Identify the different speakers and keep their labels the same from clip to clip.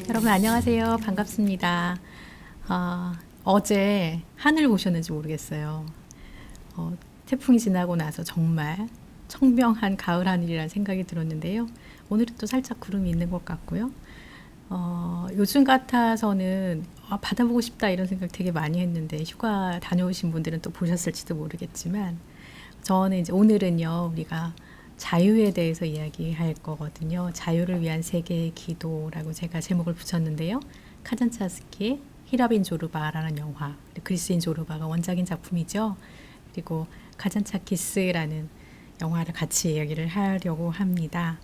Speaker 1: 여러분 안녕하세요. 반갑습니다. 어제 하늘 보셨는지 모르겠어요. 태풍이 지나고 나서 정말 청명한 가을 하늘이라는 생각이 들었는데요. 오늘은 또 살짝 구름이 있는 것 같고요. 요즘 같아서는 바다 보고 싶다 이런 생각 되게 많이 했는데 휴가 다녀오신 분들은 또 보셨을지도 모르겠지만 저는 이제 오늘은요 우리가 자유에 대해서 이야기할 거거든요. 자유를 위한 세계의 기도라고 제가 제목을 붙였는데요. 카잔차스키의 히라빈 조르바라는 영화, 그리스인 조르바가 원작인 작품이죠. 그리고 카잔차키스라는 영화를 같이 이야기를 하려고 합니다.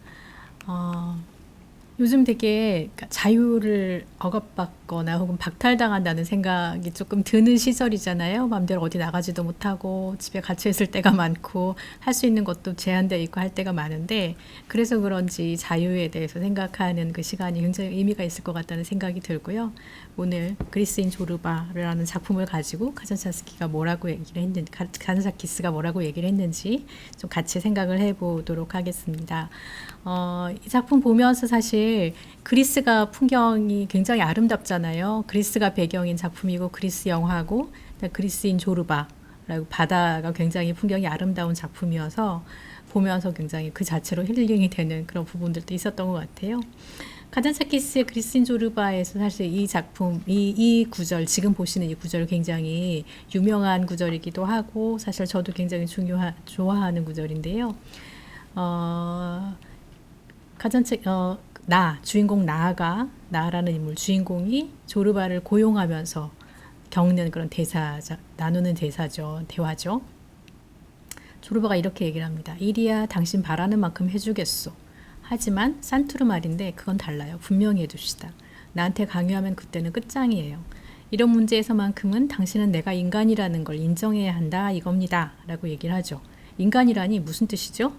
Speaker 1: 요즘 되게 자유를 억압받거나 혹은 박탈당한다는 생각이 조금 드는 시절이잖아요. 마음대로 어디 나가지도 못하고 집에 갇혀 있을 때가 많고 할 수 있는 것도 제한되어 있고 할 때가 많은데 그래서 그런지 자유에 대해서 생각하는 그 시간이 굉장히 의미가 있을 것 같다는 생각이 들고요. 오늘 그리스인 조르바라는 작품을 가지고 카잔차스키가 뭐라고 얘기를 했는지, 카잔차키스가 뭐라고 얘기를 했는지 좀 같이 생각을 해보도록 하겠습니다. 이 작품 보면서 사실 그리스가 풍경이 굉장히 아름답잖아요. 그리스가 배경인 작품이고 그리스 영화고 그리스인 조르바라고 바다가 굉장히 풍경이 아름다운 작품이어서 보면서 굉장히 그 자체로 힐링이 되는 그런 부분들도 있었던 것 같아요. 카잔차키스의 그리스인 조르바에서 사실 이 작품, 이 구절, 지금 보시는 이 구절 굉장히 유명한 구절이기도 하고 사실 저도 굉장히 좋아하는 구절인데요. 주인공 나라는 인물, 주인공이 조르바를 고용하면서 겪는 그런 나누는 대화죠. 조르바가 이렇게 얘기를 합니다. 이리야, 당신 바라는 만큼 해주겠소. 하지만 산투르 말인데 그건 달라요. 분명히 해줍시다. 나한테 강요하면 그때는 끝장이에요. 이런 문제에서만큼은 당신은 내가 인간이라는 걸 인정해야 한다 이겁니다. 라고 얘기를 하죠. 인간이라니 무슨 뜻이죠?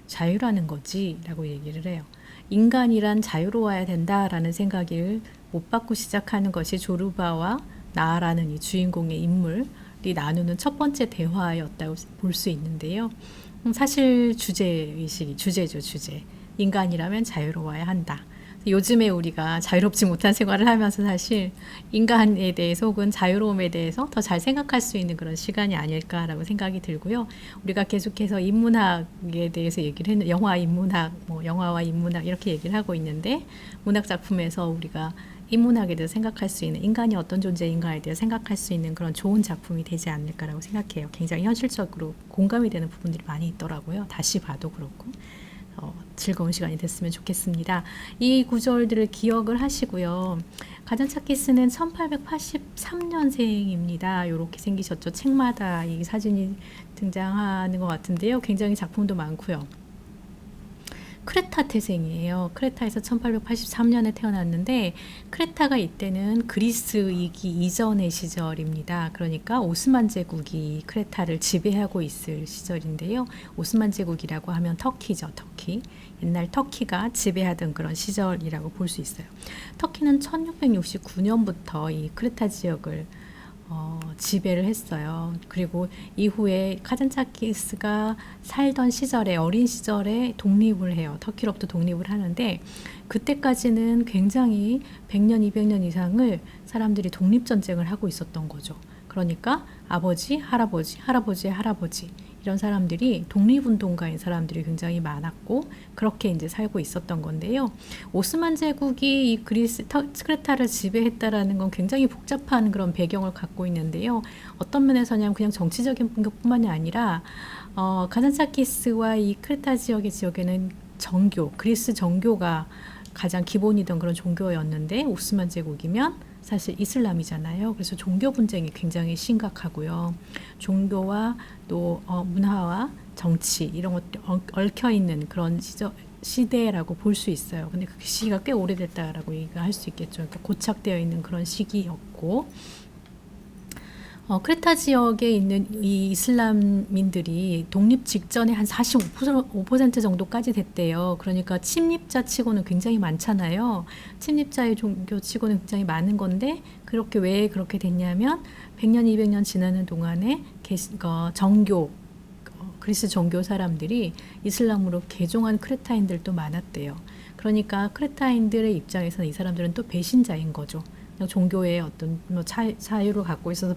Speaker 1: 자유라는 거지 라고 얘기를 해요. 인간이란 자유로워야 된다라는 생각을 못 받고 시작하는 것이 조르바와 나라는 이 주인공의 인물이 나누는 첫 번째 대화였다고 볼 수 있는데요. 사실 주제죠. 인간이라면 자유로워야 한다. 요즘에 우리가 자유롭지 못한 생활을 하면서 사실 인간에 대해서 혹은 자유로움에 대해서 더 잘 생각할 수 있는 그런 시간이 아닐까라고 생각이 들고요. 우리가 계속해서 인문학에 대해서 얘기를 했는 영화와 인문학 이렇게 얘기를 하고 있는데 문학 작품에서 우리가 인문학에 대해서 생각할 수 있는 인간이 어떤 존재인가에 대해서 생각할 수 있는 그런 좋은 작품이 되지 않을까라고 생각해요. 굉장히 현실적으로 공감이 되는 부분들이 많이 있더라고요. 다시 봐도 그렇고. 즐거운 시간이 됐으면 좋겠습니다. 이 구절들을 기억을 하시고요. 카잔차키스는 1883년생입니다. 이렇게 생기셨죠. 책마다 이 사진이 등장하는 것 같은데요. 굉장히 작품도 많고요. 크레타 태생이에요. 크레타에서 1883년에 태어났는데 크레타가 이때는 그리스이기 이전의 시절입니다. 그러니까 오스만 제국이 크레타를 지배하고 있을 시절인데요. 오스만 제국이라고 하면 터키죠. 터키. 옛날 터키가 지배하던 그런 시절이라고 볼 수 있어요. 터키는 1669년부터 이 크레타 지역을 지배를 했어요. 그리고 이후에 카잔차키스가 살던 시절에 어린 시절에 독립을 해요. 터키로부터 독립을 하는데 그때까지는 굉장히 100년, 200년 이상을 사람들이 독립전쟁을 하고 있었던 거죠. 그러니까 아버지, 할아버지의 할아버지 이런 사람들이 독립운동가인 사람들이 굉장히 많았고 그렇게 이제 살고 있었던 건데요. 오스만 제국이 이 크레타를 지배했다라는 건 굉장히 복잡한 그런 배경을 갖고 있는데요. 어떤 면에서냐면 그냥 정치적인 것뿐만이 아니라 카잔차키스와 이 크레타 지역에는 그리스 정교가 가장 기본이던 그런 종교였는데 오스만 제국이면 사실 이슬람이잖아요. 그래서 종교 분쟁이 굉장히 심각하고요. 종교와 또 문화와 정치 이런 것들이 얽혀있는 그런 시대라고 볼 수 있어요. 근데 그 시기가 꽤 오래됐다라고 얘기할 수 있겠죠. 그러니까 고착되어 있는 그런 시기였고 크레타 지역에 있는 이 이슬람민들이 독립 직전에 한 45% 정도까지 됐대요. 그러니까 침입자 치고는 굉장히 많잖아요. 침입자의 종교 치고는 굉장히 많은 건데 그렇게 왜 그렇게 됐냐면 100년, 200년 지나는 동안에 정교 그리스 정교 사람들이 이슬람으로 개종한 크레타인들도 많았대요. 그러니까 크레타인들의 입장에서는 이 사람들은 또 배신자인 거죠. 그냥 종교의 어떤 자유를 갖고 있어서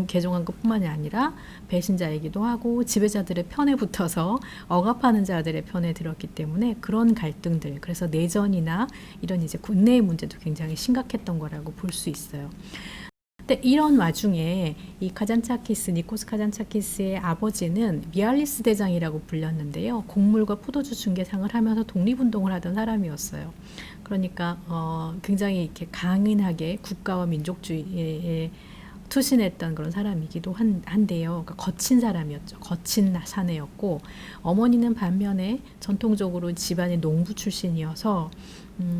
Speaker 1: 개종한 것뿐만이 아니라 배신자이기도 하고 지배자들의 편에 붙어서 억압하는 자들의 편에 들었기 때문에 그런 갈등들, 그래서 내전이나 이런 이제 군내의 문제도 굉장히 심각했던 거라고 볼 수 있어요. 근데 이런 와중에 이 니코스 카잔차키스의 아버지는 미알리스 대장이라고 불렸는데요. 곡물과 포도주 중개상을 하면서 독립운동을 하던 사람이었어요. 그러니까 굉장히 이렇게 강인하게 국가와 민족주의에 투신했던 그런 사람이기도 한데요. 그러니까 거친 사람이었죠. 거친 사내였고, 어머니는 반면에 전통적으로 집안의 농부 출신이어서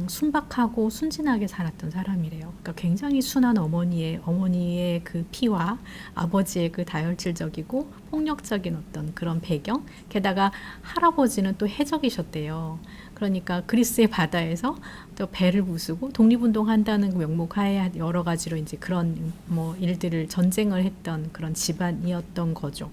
Speaker 1: 순박하고 순진하게 살았던 사람이래요. 그러니까 굉장히 순한 어머니의 그 피와 아버지의 그 다혈질적이고 폭력적인 어떤 그런 배경, 게다가 할아버지는 또 해적이셨대요. 그러니까 그리스의 바다에서 또 배를 부수고 독립운동 한다는 그 명목하에 여러 가지로 이제 그런 일들을 전쟁을 했던 그런 집안이었던 거죠.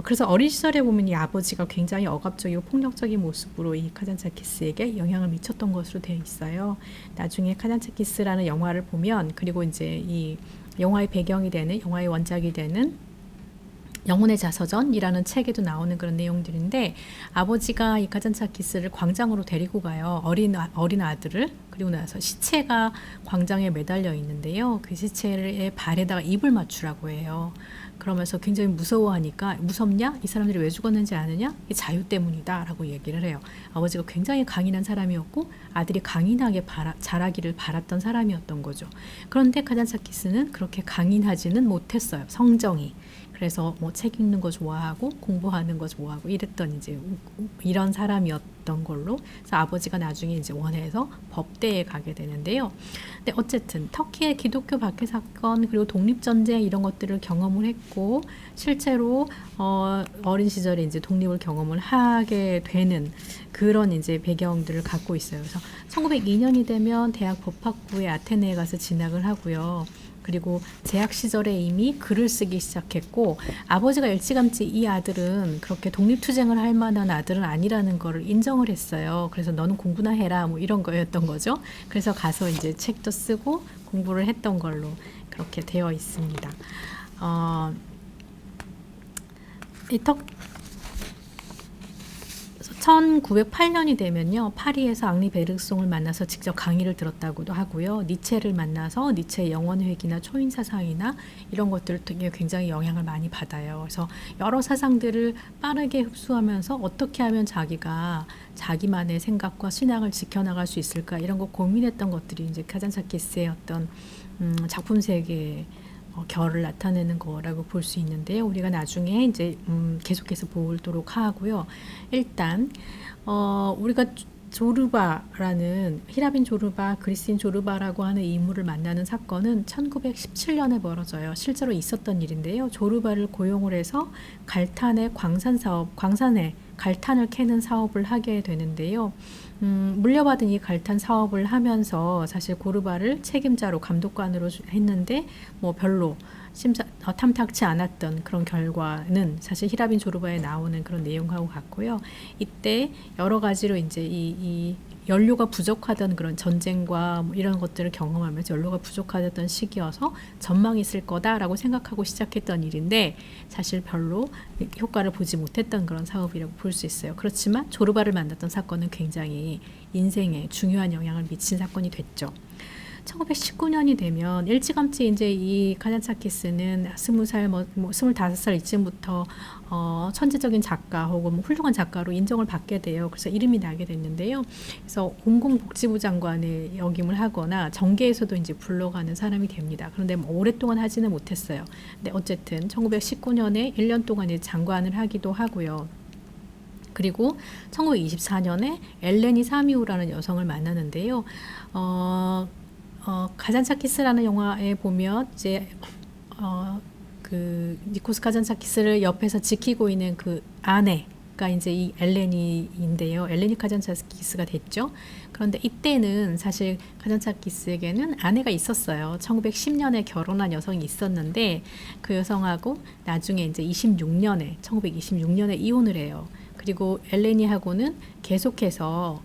Speaker 1: 그래서 어린 시절에 보면 이 아버지가 굉장히 억압적이고 폭력적인 모습으로 이 카잔차키스에게 영향을 미쳤던 것으로 되어 있어요. 나중에 카잔차키스라는 영화를 보면, 그리고 이제 이 영화의 배경이 되는, 영화의 원작이 되는 영혼의 자서전이라는 책에도 나오는 그런 내용들인데, 아버지가 이 카잔차키스를 광장으로 데리고 가요. 어린 아들을. 그리고 나서 시체가 광장에 매달려 있는데요. 그 시체의 발에다가 입을 맞추라고 해요. 그러면서 굉장히 무서워하니까, 무섭냐? 이 사람들이 왜 죽었는지 아느냐? 이 자유 때문이다 라고 얘기를 해요. 아버지가 굉장히 강인한 사람이었고 아들이 강인하게 자라기를 바랐던 사람이었던 거죠. 그런데 카잔차키스는 그렇게 강인하지는 못했어요. 성정이. 그래서 책 읽는 거 좋아하고 공부하는 거 좋아하고 이랬던 이제 이런 사람이었던 걸로, 그래서 아버지가 나중에 이제 원해서 법대에 가게 되는데요. 근데 어쨌든 터키의 기독교 박해 사건, 그리고 독립전쟁 이런 것들을 경험을 했고, 실제로 어린 시절에 이제 독립을 경험을 하게 되는 그런 이제 배경들을 갖고 있어요. 그래서 1902년이 되면 대학 법학부의 아테네에 가서 진학을 하고요. 그리고 재학 시절에 이미 글을 쓰기 시작했고, 아버지가 일찌감치 이 아들은 그렇게 독립투쟁을 할 만한 아들은 아니라는 걸 인정을 했어요. 그래서 너는 공부나 해라 이런 거였던 거죠. 그래서 가서 이제 책도 쓰고 공부를 했던 걸로 그렇게 되어 있습니다. 이 1908년이 되면요, 파리에서 앙리 베르송을 만나서 직접 강의를 들었다고도 하고요. 니체를 만나서 니체의 영원회귀나 초인사상이나 이런 것들을 굉장히 영향을 많이 받아요. 그래서 여러 사상들을 빠르게 흡수하면서 어떻게 하면 자기가 자기만의 생각과 신앙을 지켜나갈 수 있을까, 이런 거 고민했던 것들이 이제 카잔차키스의 어떤 작품 세계에 결을 나타내는 거라고 볼 수 있는데요. 우리가 나중에 이제 계속해서 보도록 하고요. 일단 우리가 조르바라는, 히라빈 조르바, 그리스인 조르바라고 하는 인물을 만나는 사건은 1917년에 벌어져요. 실제로 있었던 일인데요. 조르바를 고용을 해서 갈탄의 광산에 갈탄을 캐는 사업을 하게 되는데요. 물려받은 이 갈탄 사업을 하면서 사실 고르바를 책임자로, 감독관으로 했는데 별로 탐탁치 않았던 그런 결과는 사실 히라빈 조르바에 나오는 그런 내용하고 같고요. 이때 여러 가지로 이제 이 연료가 부족하던 그런 전쟁과 이런 것들을 경험하면서 연료가 부족하던 시기여서 전망이 있을 거다라고 생각하고 시작했던 일인데, 사실 별로 효과를 보지 못했던 그런 사업이라고 볼 수 있어요. 그렇지만 조르바를 만났던 사건은 굉장히 인생에 중요한 영향을 미친 사건이 됐죠. 1919년이 되면 일찌감치 이제 이 카잔차키스는 20살, 25살 이쯤부터 천재적인 작가 혹은 훌륭한 작가로 인정을 받게 돼요. 그래서 이름이 나게 됐는데요. 그래서 공공복지부 장관의 역임을 하거나 정계에서도 이제 불러가는 사람이 됩니다. 그런데 오랫동안 하지는 못했어요. 근데 어쨌든 1919년에 1년 동안 이제 장관을 하기도 하고요. 그리고 1924년에 엘레니 사미우라는 여성을 만나는데요. 카잔차키스라는 영화에 보면 이제 그 니코스 카잔차키스를 옆에서 지키고 있는 그 아내가 이제 이 엘레니인데요. 엘레니 카잔차키스가 됐죠. 그런데 이때는 사실 카잔차키스에게는 아내가 있었어요. 1910년에 결혼한 여성이 있었는데 그 여성하고 나중에 이제 1926년에 이혼을 해요. 그리고 엘레니하고는 계속해서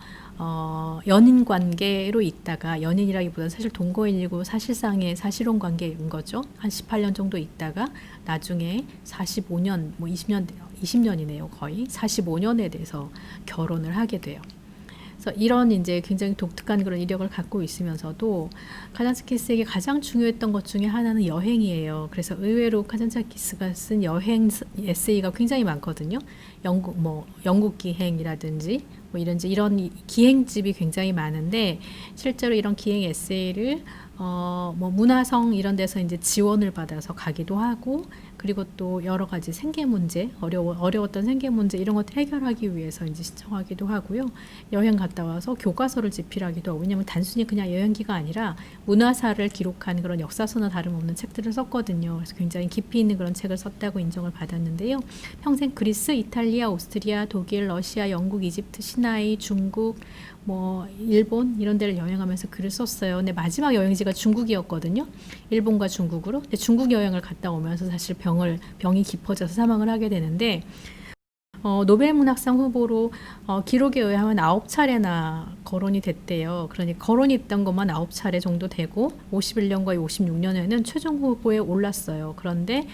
Speaker 1: 연인 관계로 있다가, 연인이라기보다는 사실 동거인이고 사실상의 사실혼 관계인 거죠. 한 18년 정도 있다가 나중에 45년, 뭐 20년이네요. 거의 45년에 대해서 결혼을 하게 돼요. 그래서 이런 이제 굉장히 독특한 그런 이력을 갖고 있으면서도 카잔차키스에게 가장 중요했던 것 중에 하나는 여행이에요. 그래서 의외로 카잔차키스가 쓴 여행 에세이가 굉장히 많거든요. 영국 기행이라든지 뭐 이런 기행집이 굉장히 많은데, 실제로 이런 기행 에세이를 뭐 문화성 이런 데서 이제 지원을 받아서 가기도 하고, 그리고 또 여러 가지 생계 문제, 어려웠던 생계 문제 이런 것들 해결하기 위해서 이제 신청하기도 하고요. 여행 갔다 와서 교과서를 집필하기도 하고, 왜냐하면 단순히 그냥 여행기가 아니라 문화사를 기록한 그런 역사서나 다름없는 책들을 썼거든요. 그래서 굉장히 깊이 있는 그런 책을 썼다고 인정을 받았는데요. 평생 그리스, 이탈리아, 오스트리아, 독일, 러시아, 영국, 이집트, 시나이, 중국, 뭐 일본 이런 데를 여행하면서 글을 썼어요. 근데 마지막 여행지가 중국이었거든요. 일본과 중국으로. 근데 중국 여행을 갔다 오면서 사실 병이 깊어져서 사망을 하게 되는데, 노벨 문학상 후보로 기록에 의하면 9차례나 거론이 됐대요. 그러니 거론이 있던 것만 9차례 정도 되고 51년과 56년에는 최종 후보에 올랐어요. 그런데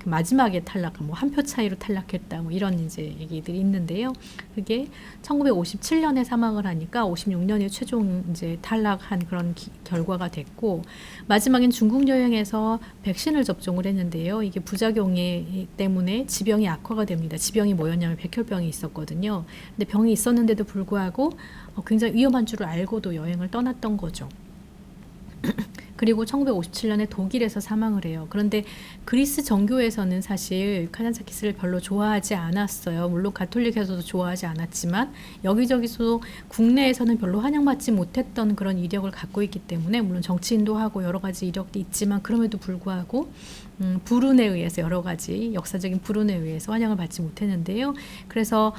Speaker 1: 마지막에 뭐 한 표 차이로 탈락했다. 뭐 이런 이제 얘기들이 있는데요. 그게 1957년에 사망을 하니까 56년에 최종 이제 탈락한 그런 결과가 됐고, 마지막엔 중국 여행에서 백신을 접종을 했는데요. 이게 부작용이 때문에 지병이 악화가 됩니다. 지병이 뭐였냐면 백혈병이 있었거든요. 근데 병이 있었는데도 불구하고 굉장히 위험한 줄을 알고도 여행을 떠났던 거죠. 그리고 1957년에 독일에서 사망을 해요. 그런데 그리스 정교에서는 사실 카잔차키스를 별로 좋아하지 않았어요. 물론 가톨릭에서도 좋아하지 않았지만 여기저기서 국내에서는 별로 환영받지 못했던 그런 이력을 갖고 있기 때문에, 물론 정치인도 하고 여러 가지 이력도 있지만 그럼에도 불구하고 불운에 의해서, 여러 가지 역사적인 불운에 의해서 환영을 받지 못했는데요. 그래서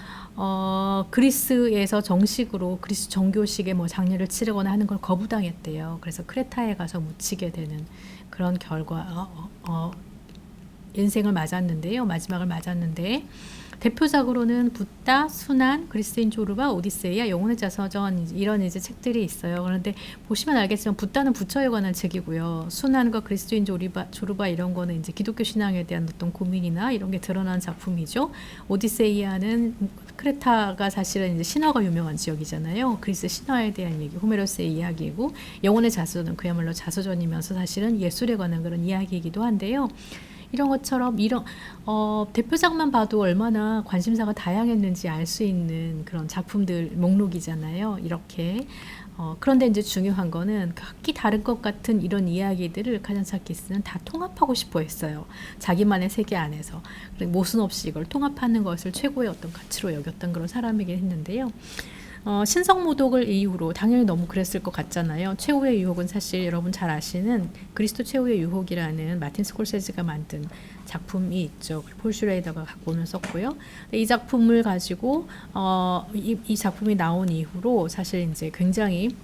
Speaker 1: 그리스에서 정식으로 그리스 정교식의 뭐 장례를 치르거나 하는 걸 거부당했대요. 그래서 크레타에 가서 묻히게 되는 그런 인생을 맞았는데요. 마지막을 맞았는데, 대표작으로는 붓다, 순환, 그리스인 조르바, 오디세이아, 영혼의 자서전 이런 이제 책들이 있어요. 그런데 보시면 알겠지만 붓다는 부처에 관한 책이고요. 순환과 그리스인 조르바 이런 거는 이제 기독교 신앙에 대한 어떤 고민이나 이런 게 드러난 작품이죠. 오디세이아는 크레타가 사실은 이제 신화가 유명한 지역이잖아요. 그리스 신화에 대한 얘기, 호메로스의 이야기이고, 영혼의 자서전은 그야말로 자서전이면서 사실은 예술에 관한 그런 이야기이기도 한데요. 이런 것처럼 대표작만 봐도 얼마나 관심사가 다양했는지 알 수 있는 그런 작품들 목록이잖아요. 이렇게. 그런데 이제 중요한 거는 각기 다른 것 같은 이런 이야기들을 카잔차키스는 다 통합하고 싶어 했어요. 자기만의 세계 안에서. 모순 없이 이걸 통합하는 것을 최고의 어떤 가치로 여겼던 그런 사람이긴 했는데요. 신성모독을 이후로, 당연히 너무 그랬을 것 같잖아요. 최후의 유혹은 사실 여러분 잘 아시는 그리스도 최후의 유혹이라는 마틴 스콜세지가 만든 작품이 있죠. 폴 슈레이더가 각본을 썼고요. 이 작품을 가지고 이 작품이 나온 이후로 사실 이제 굉장히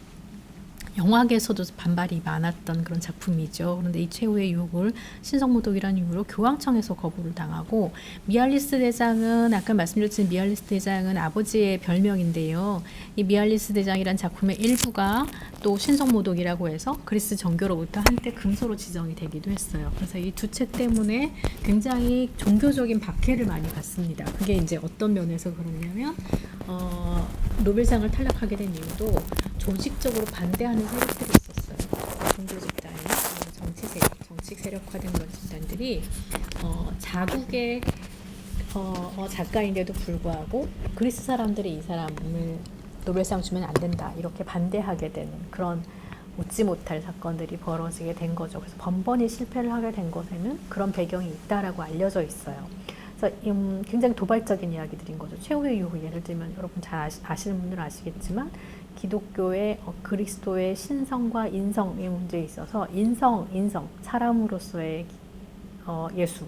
Speaker 1: 영화계에서도 반발이 많았던 그런 작품이죠. 그런데 이 최후의 유혹을 신성모독이라는 이유로 교황청에서 거부를 당하고, 미알리스 대장은 아까 말씀드렸지만 미알리스 대장은 아버지의 별명인데요. 이 미알리스 대장이란 작품의 일부가 또 신성모독이라고 해서 그리스 정교로부터 한때 금서로 지정이 되기도 했어요. 그래서 이 두 책 때문에 굉장히 종교적인 박해를 많이 받습니다. 그게 이제 어떤 면에서 그러냐면 노벨상을 탈락하게 된 이유도 조직적으로 반대하는 세력들이 있었어요. 종교 집단이, 정치 세력화된 그런 집단들이 자국의 작가인데도 불구하고 그리스 사람들이 이 사람을 노벨상 주면 안 된다 이렇게 반대하게 되는 그런 웃지 못할 사건들이 벌어지게 된 거죠. 그래서 번번이 실패를 하게 된 것에는 그런 배경이 있다라고 알려져 있어요. 그래서 굉장히 도발적인 이야기들인 거죠. 최후의 유혹, 예를 들면 여러분 잘 아시는 분들은 아시겠지만 기독교의 그리스도의 신성과 인성의 문제에 있어서 인성, 사람으로서의 예수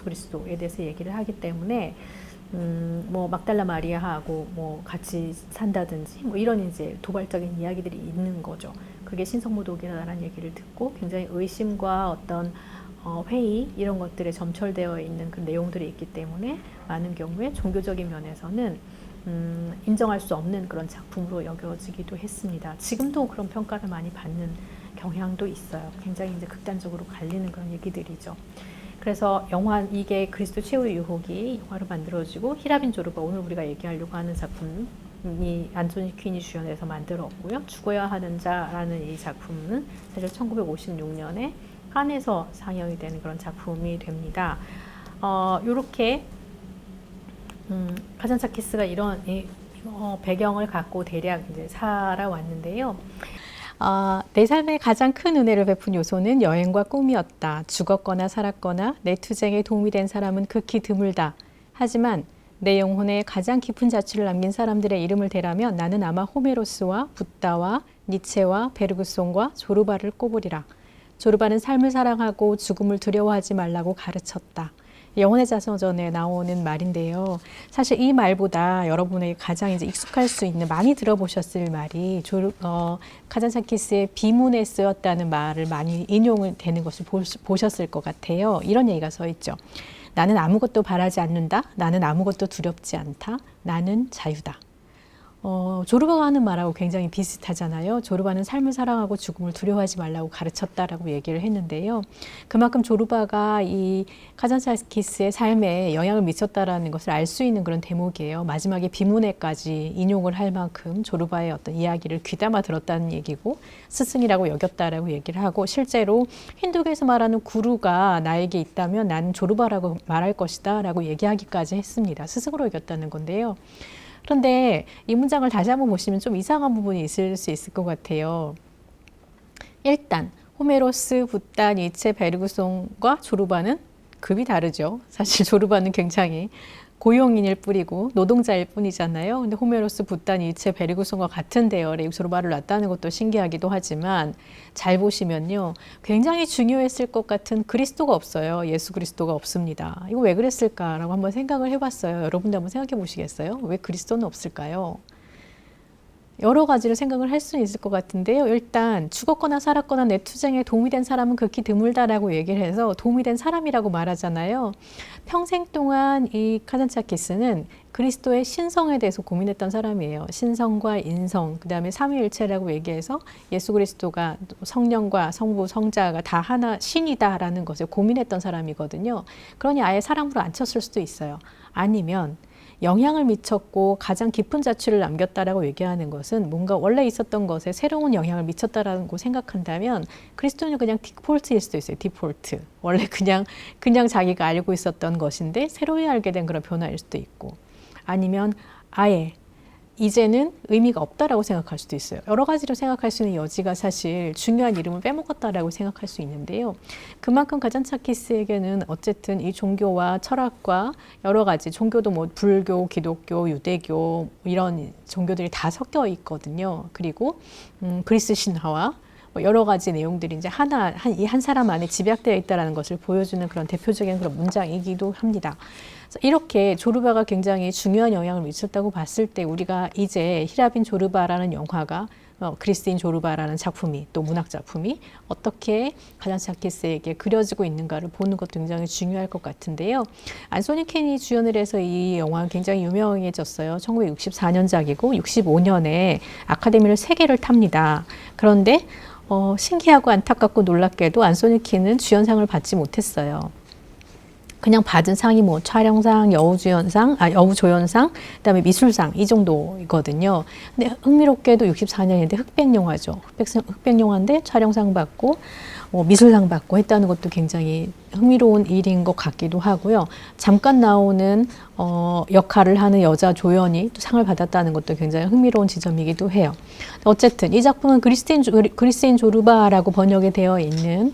Speaker 1: 그리스도에 대해서 얘기를 하기 때문에 뭐 막달라 마리아하고 뭐 같이 산다든지 뭐 이런 이제 도발적인 이야기들이 있는 거죠. 그게 신성모독이라는 얘기를 듣고 굉장히 의심과 어떤 회의 이런 것들에 점철되어 있는 그 내용들이 있기 때문에 많은 경우에 종교적인 면에서는 인정할 수 없는 그런 작품으로 여겨지기도 했습니다. 지금도 그런 평가를 많이 받는 경향도 있어요. 굉장히 이제 극단적으로 갈리는 그런 얘기들이죠. 그래서 이게 그리스도 최후의 유혹이 영화로 만들어지고 히라빈 조르바, 오늘 우리가 얘기하려고 하는 작품이 안토니 퀸이 주연해서 만들었고요. 죽어야 하는 자라는 이 작품은 사실 1956년에 칸에서 상영이 되는 그런 작품이 됩니다. 요렇게 카잔차키스가 이런 배경을 갖고 대략 이제 살아왔는데요. 내 삶의 가장 큰 은혜를 베푼 요소는 여행과 꿈이었다. 죽었거나 살았거나 내 투쟁에 도움이 된 사람은 극히 드물다. 하지만 내 영혼에 가장 깊은 자취를 남긴 사람들의 이름을 대라면 나는 아마 호메로스와 붓다와 니체와 베르그송과 조르바를 꼽으리라. 조르바는 삶을 사랑하고 죽음을 두려워하지 말라고 가르쳤다. 영혼의 자서전에 나오는 말인데요. 사실 이 말보다 여러분에게 가장 이제 익숙할 수 있는, 많이 들어보셨을 말이 카잔차키스의 비문에 쓰였다는 말을 많이 인용을 되는 것을 보셨을 것 같아요. 이런 얘기가 써 있죠. 나는 아무것도 바라지 않는다. 나는 아무것도 두렵지 않다. 나는 자유다. 조르바가 하는 말하고 굉장히 비슷하잖아요. 조르바는 삶을 사랑하고 죽음을 두려워하지 말라고 가르쳤다라고 얘기를 했는데요. 그만큼 조르바가 이 카잔차키스의 삶에 영향을 미쳤다라는 것을 알 수 있는 그런 대목이에요. 마지막에 비문에까지 인용을 할 만큼 조르바의 어떤 이야기를 귀담아 들었다는 얘기고 스승이라고 여겼다라고 얘기를 하고, 실제로 힌두교에서 말하는 구루가 나에게 있다면 나는 조르바라고 말할 것이다 라고 얘기하기까지 했습니다. 스승으로 여겼다는 건데요. 그런데 이 문장을 다시 한번 보시면 좀 이상한 부분이 있을 수 있을 것 같아요. 일단 호메로스, 붓다, 니체, 베르그송과 조르바는 급이 다르죠. 사실 조르바는 굉장히 고용인일 뿐이고 노동자일 뿐이잖아요. 근데 호메로스, 붓다, 니체, 베르그송과 같은 대열에 조르바를 놨다는 것도 신기하기도 하지만, 잘 보시면요, 굉장히 중요했을 것 같은 그리스도가 없어요. 예수 그리스도가 없습니다. 이거 왜 그랬을까라고 한번 생각을 해봤어요. 여러분도 한번 생각해 보시겠어요? 왜 그리스도는 없을까요? 여러 가지를 생각을 할 수 있을 것 같은데요. 일단 죽었거나 살았거나 내 투쟁에 도움이 된 사람은 극히 드물다라고 얘기를 해서 도움이 된 사람이라고 말하잖아요. 평생 동안 이 카잔차키스는 그리스도의 신성에 대해서 고민했던 사람이에요. 신성과 인성, 그 다음에 삼위일체라고 얘기해서 예수 그리스도가 성령과 성부, 성자가 다 하나 신이다라는 것을 고민했던 사람이거든요. 그러니 아예 사람으로 안 쳤을 수도 있어요. 아니면 영향을 미쳤고 가장 깊은 자취를 남겼다라고 얘기하는 것은 뭔가 원래 있었던 것에 새로운 영향을 미쳤다라고 생각한다면 그리스도는 그냥 디폴트일 수도 있어요. 디폴트. 원래 그냥 자기가 알고 있었던 것인데 새로이 알게 된 그런 변화일 수도 있고, 아니면 아예 이제는 의미가 없다라고 생각할 수도 있어요. 여러 가지로 생각할 수 있는 여지가 사실 중요한 이름을 빼먹었다라고 생각할 수 있는데요. 그만큼 카잔차키스에게는 어쨌든 이 종교와 철학과 여러 가지 종교도 뭐 불교, 기독교, 유대교 이런 종교들이 다 섞여 있거든요. 그리고 그리스 신화와 여러 가지 내용들이 이제 한 사람 안에 집약되어 있다는 것을 보여주는 그런 대표적인 그런 문장이기도 합니다. 이렇게 조르바가 굉장히 중요한 영향을 미쳤다고 봤을 때, 우리가 이제 히라빈 조르바라는 영화가 그리스인 조르바라는 작품이, 또 문학 작품이 어떻게 카잔차키스에게 그려지고 있는가를 보는 것도 굉장히 중요할 것 같은데요. 안소니 퀸이 주연을 해서 이 영화는 굉장히 유명해졌어요. 1964년작이고 65년에 아카데미를 3개를 탑니다. 그런데 신기하고 안타깝고 놀랍게도 안소니 퀸은 주연상을 받지 못했어요. 그냥 받은 상이 뭐 촬영상, 여우조연상, 그다음에 미술상 이 정도이거든요. 근데 흥미롭게도 64년인데 흑백 영화죠. 흑백 영화인데 촬영상 받고 미술상 받고 했다는 것도 굉장히 흥미로운 일인 것 같기도 하고요. 잠깐 나오는 역할을 하는 여자 조연이 또 상을 받았다는 것도 굉장히 흥미로운 지점이기도 해요. 어쨌든 이 작품은 그리스인 조르바라고 번역이 되어 있는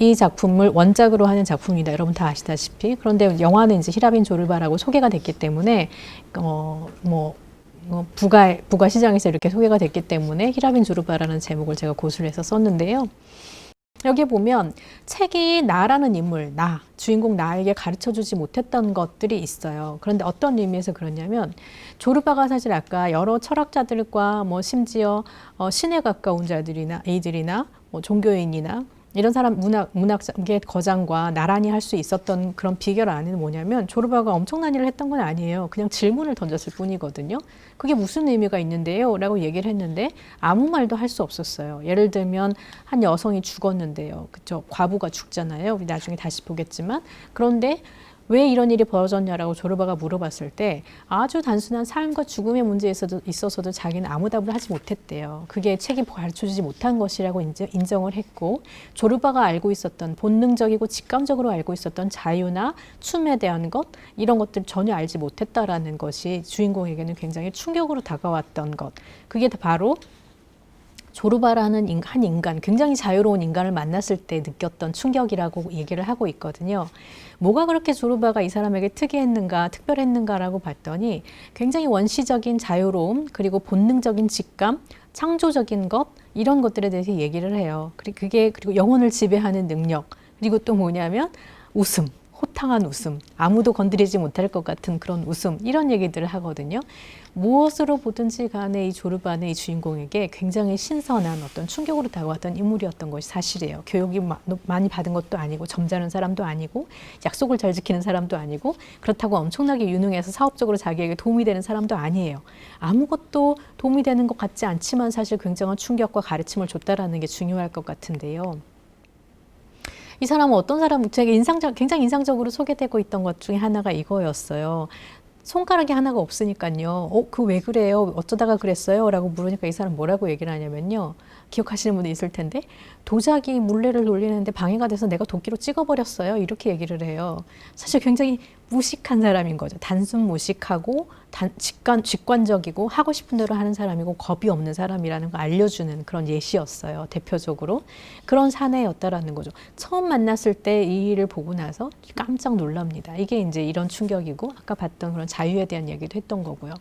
Speaker 1: 이 작품을 원작으로 하는 작품이다. 여러분 다 아시다시피. 그런데 영화는 이제 히라빈 조르바라고 소개가 됐기 때문에 북아 시장에서 이렇게 소개가 됐기 때문에 히라빈 조르바라는 제목을 제가 고수를 해서 썼는데요. 여기 보면 책이 나라는 인물, 나, 주인공 나에게 가르쳐주지 못했던 것들이 있어요. 그런데 어떤 의미에서 그러냐면 조르바가 사실 아까 여러 철학자들과 뭐 심지어 신에 가까운 자들이나 이들이나 뭐 종교인이나 이런 사람 문학계 거장과 나란히 할 수 있었던 그런 비결 안에는 뭐냐면 조르바가 엄청난 일을 했던 건 아니에요. 그냥 질문을 던졌을 뿐이거든요. 그게 무슨 의미가 있는데요? 라고 얘기를 했는데 아무 말도 할 수 없었어요. 예를 들면 한 여성이 죽었는데요. 그쵸? 과부가 죽잖아요. 우리 나중에 다시 보겠지만. 그런데 왜 이런 일이 벌어졌냐라고 조르바가 물어봤을 때 아주 단순한 삶과 죽음의 문제에 있어서도 자기는 아무 답을 하지 못했대요. 그게 책이 가르쳐주지 못한 것이라고 인정을 했고 조르바가 알고 있었던 본능적이고 직감적으로 알고 있었던 자유나 춤에 대한 것 이런 것들 전혀 알지 못했다라는 것이 주인공에게는 굉장히 충격으로 다가왔던 것. 그게 바로 조르바라는 한 인간, 굉장히 자유로운 인간을 만났을 때 느꼈던 충격이라고 얘기를 하고 있거든요. 뭐가 그렇게 조르바가 이 사람에게 특이했는가, 특별했는가라고 봤더니 굉장히 원시적인 자유로움, 그리고 본능적인 직감, 창조적인 것, 이런 것들에 대해서 얘기를 해요. 그리고 영혼을 지배하는 능력, 그리고 또 뭐냐면 웃음. 호탕한 웃음, 아무도 건드리지 못할 것 같은 그런 웃음, 이런 얘기들을 하거든요. 무엇으로 보든지 간에 이 조르바는 이 주인공에게 굉장히 신선한 어떤 충격으로 다가왔던 인물이었던 것이 사실이에요. 교육이 많이 받은 것도 아니고 점잖은 사람도 아니고 약속을 잘 지키는 사람도 아니고 그렇다고 엄청나게 유능해서 사업적으로 자기에게 도움이 되는 사람도 아니에요. 아무것도 도움이 되는 것 같지 않지만 사실 굉장한 충격과 가르침을 줬다라는 게 중요할 것 같은데요. 이 사람은 어떤 사람, 제가 굉장히 인상적으로 소개되고 있던 것 중에 하나가 이거였어요. 손가락이 하나가 없으니까요. 그 왜 그래요? 어쩌다가 그랬어요? 라고 물으니까 이 사람 뭐라고 얘기를 하냐면요. 기억하시는 분도 있을 텐데 도자기 물레를 돌리는데 방해가 돼서 내가 도끼로 찍어버렸어요. 이렇게 얘기를 해요. 사실 굉장히 무식한 사람인 거죠. 단순 무식하고 직관적이고 하고 싶은 대로 하는 사람이고 겁이 없는 사람이라는 걸 알려주는 그런 예시였어요. 대표적으로. 그런 사내였다라는 거죠. 처음 만났을 때 이 일을 보고 나서 깜짝 놀랍니다. 이게 이제 이런 충격이고 아까 봤던 그런 자유에 대한 얘기도 했던 거고요.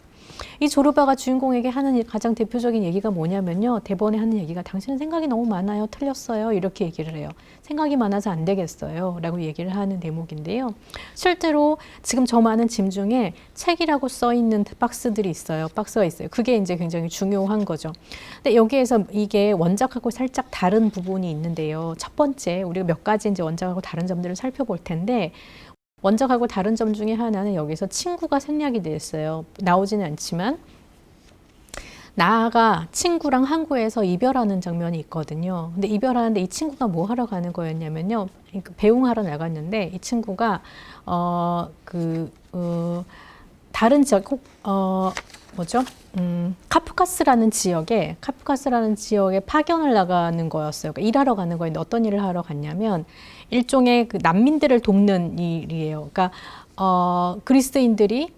Speaker 1: 이 조르바가 주인공에게 하는 가장 대표적인 얘기가 뭐냐면요. 대본에 하는 얘기가 당신은 생각이 너무 많아요. 틀렸어요. 이렇게 얘기를 해요. 생각이 많아서 안 되겠어요. 라고 얘기를 하는 대목인데요. 실제로 지금 저 많은 짐 중에 책이라고 써 있는 박스들이 있어요. 박스가 있어요. 그게 이제 굉장히 중요한 거죠. 근데 여기에서 이게 원작하고 살짝 다른 부분이 있는데요. 첫 번째, 우리가 몇 가지 이제 원작하고 다른 점들을 살펴볼 텐데 원작하고 다른 점 중에 하나는 여기서 친구가 생략이 되어 있어요. 나오지는 않지만 나아가 친구랑 항구에서 이별하는 장면이 있거든요. 근데 이별하는데 이 친구가 뭐 하러 가는 거였냐면요. 배웅하러 나갔는데 이 친구가 다른 지역 카프카스라는 지역에 파견을 나가는 거였어요. 그러니까 일하러 가는 거였는데 어떤 일을 하러 갔냐면 일종의 그 난민들을 돕는 일이에요. 그러니까 그리스인들이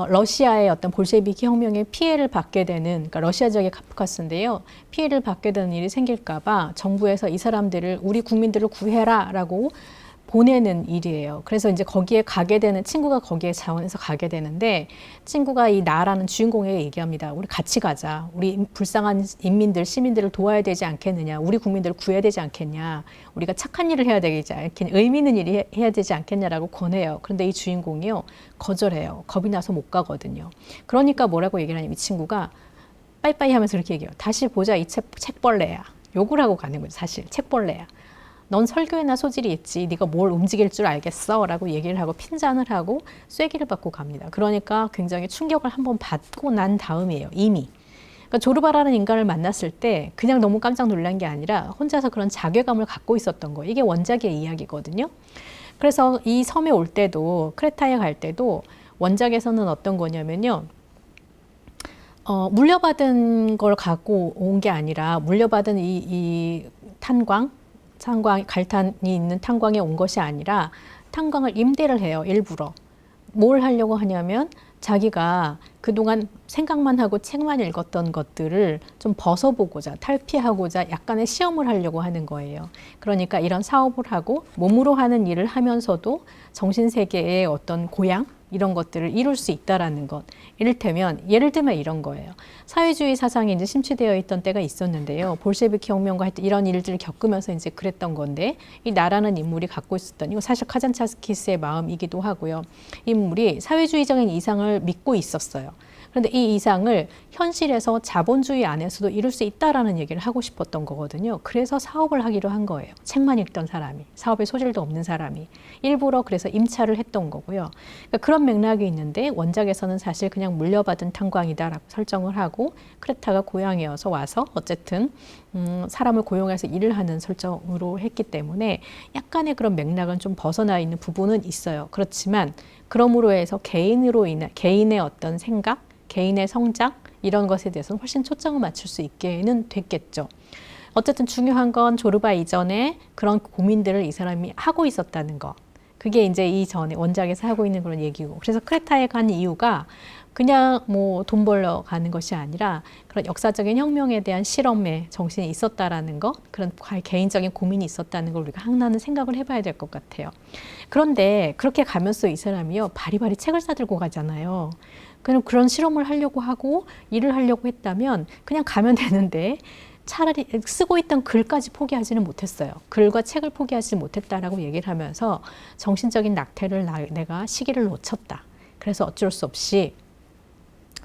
Speaker 1: 러시아의 어떤 볼셰비키 혁명에 피해를 받게 되는, 그러니까 러시아 지역의 카프카스인데요. 피해를 받게 되는 일이 생길까봐 정부에서 이 사람들을, 우리 국민들을 구해라라고 보내는 일이에요. 그래서 이제 거기에 가게 되는, 친구가 거기에 자원해서 가게 되는데 친구가 이 나라는 주인공에게 얘기합니다. 우리 같이 가자. 우리 불쌍한 인민들, 시민들을 도와야 되지 않겠느냐. 우리 국민들을 구해야 되지 않겠냐. 우리가 착한 일을 해야 되지 않겠냐. 의미 있는 일을 해야 되지 않겠냐라고 권해요. 그런데 이 주인공이요. 거절해요. 겁이 나서 못 가거든요. 그러니까 뭐라고 얘기를 하냐면 이 친구가 빠이빠이 하면서 이렇게 얘기해요. 다시 보자 이 책벌레야. 욕을 하고 가는 거죠. 사실 책벌레야. 넌 설교에나 소질이 있지. 네가 뭘 움직일 줄 알겠어? 라고 얘기를 하고 핀잔을 하고 쐐기를 받고 갑니다. 그러니까 굉장히 충격을 한번 받고 난 다음이에요. 이미. 그러니까 조르바라는 인간을 만났을 때 그냥 너무 깜짝 놀란 게 아니라 혼자서 그런 자괴감을 갖고 있었던 거예요. 이게 원작의 이야기거든요. 그래서 이 섬에 올 때도, 크레타에 갈 때도 원작에서는 어떤 거냐면요. 물려받은 걸 갖고 온 게 아니라 물려받은 이 갈탄이 있는 탄광에 온 것이 아니라 탄광을 임대를 해요. 일부러. 뭘 하려고 하냐면 자기가 그동안 생각만 하고 책만 읽었던 것들을 좀 벗어보고자, 탈피하고자 약간의 시험을 하려고 하는 거예요. 그러니까 이런 사업을 하고 몸으로 하는 일을 하면서도 정신세계의 어떤 고향, 이런 것들을 이룰 수 있다라는 것. 예를 들면 이런 거예요. 사회주의 사상이 이제 심취되어 있던 때가 있었는데요. 볼셰비키 혁명과 하여튼 이런 일들을 겪으면서 이제 그랬던 건데, 이 나라는 인물이 갖고 있었던, 이거 사실 카잔차스키스의 마음이기도 하고요. 인물이 사회주의적인 이상을 믿고 있었어요. 그런데 이 이상을 현실에서 자본주의 안에서도 이룰 수 있다라는 얘기를 하고 싶었던 거거든요. 그래서 사업을 하기로 한 거예요. 책만 읽던 사람이, 사업의 소질도 없는 사람이 일부러 그래서 임차를 했던 거고요. 그러니까 그런 맥락이 있는데 원작에서는 사실 그냥 물려받은 탄광이다라고 설정을 하고, 크레타가 고향이어서 와서 어쨌든 사람을 고용해서 일을 하는 설정으로 했기 때문에 약간의 그런 맥락은 좀 벗어나 있는 부분은 있어요. 그렇지만 그러므로 해서 개인의 어떤 생각, 개인의 성장 이런 것에 대해서는 훨씬 초점을 맞출 수 있게는 됐겠죠. 어쨌든 중요한 건 조르바 이전에 그런 고민들을 이 사람이 하고 있었다는 거. 그게 이제 이전에 원작에서 하고 있는 그런 얘기고. 그래서 크레타에 간 이유가 그냥 뭐 돈 벌러 가는 것이 아니라 그런 역사적인 혁명에 대한 실험의 정신이 있었다라는 거, 그런 개인적인 고민이 있었다는 걸 우리가 하나는 생각을 해봐야 될 것 같아요. 그런데 그렇게 가면서 이 사람이요, 바리바리 책을 싸들고 가잖아요. 그런 실험을 하려고 하고 일을 하려고 했다면 그냥 가면 되는데 차라리 쓰고 있던 글까지 포기하지는 못했어요. 글과 책을 포기하지 못했다라고 얘기를 하면서 정신적인 낙태를 내가 시기를 놓쳤다. 그래서 어쩔 수 없이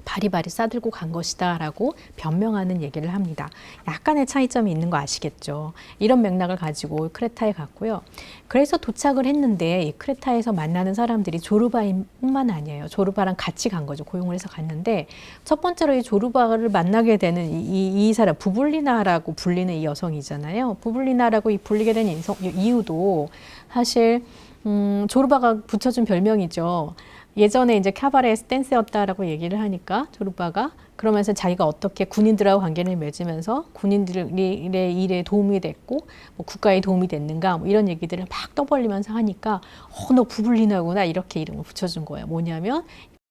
Speaker 1: 바리바리 싸들고 간 것이다 라고 변명하는 얘기를 합니다. 약간의 차이점이 있는 거 아시겠죠? 이런 맥락을 가지고 크레타에 갔고요. 그래서 도착을 했는데 이 크레타에서 만나는 사람들이 조르바뿐만 아니에요. 조르바랑 같이 간 거죠. 고용을 해서 갔는데 첫 번째로 이 조르바를 만나게 되는 이 사람, 부블리나라고 불리는 이 여성이잖아요. 부블리나라고 불리게 된 이유도 사실 조르바가 붙여준 별명이죠. 예전에 이제 카바레에서 댄스였다라고 얘기를 하니까 조르바가 그러면서 자기가 어떻게 군인들하고 관계를 맺으면서 군인들의 일에 도움이 됐고 뭐 국가에 도움이 됐는가 뭐 이런 얘기들을 막 떠벌리면서 하니까 너 부블리나구나 이렇게 이름을 붙여준 거예요. 뭐냐면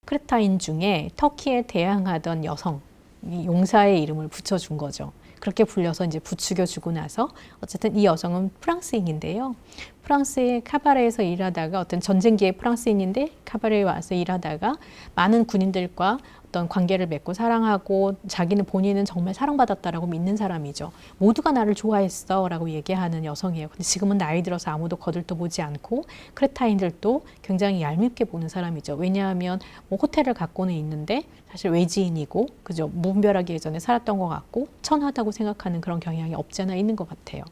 Speaker 1: 크레타인 중에 터키에 대항하던 여성, 이 용사의 이름을 붙여준 거죠. 그렇게 불려서 이제 부추겨주고 나서 어쨌든 이 여성은 프랑스인인데요. 프랑스의 카바레에서 일하다가 어떤 전쟁기의 프랑스인인데 카바레에 와서 일하다가 많은 군인들과 어떤 관계를 맺고 사랑하고 자기는 본인은 정말 사랑받았다라고 믿는 사람이죠. 모두가 나를 좋아했어 라고 얘기하는 여성이에요. 근데 지금은 나이 들어서 아무도 거들떠보지 않고 크레타인들도 굉장히 얄밉게 보는 사람이죠. 왜냐하면 뭐 호텔을 갖고는 있는데 사실 외지인이고 그죠, 무분별하게 예전에 살았던 것 같고 천하다고 생각하는 그런 경향이 없지 않아 있는 것 같아요.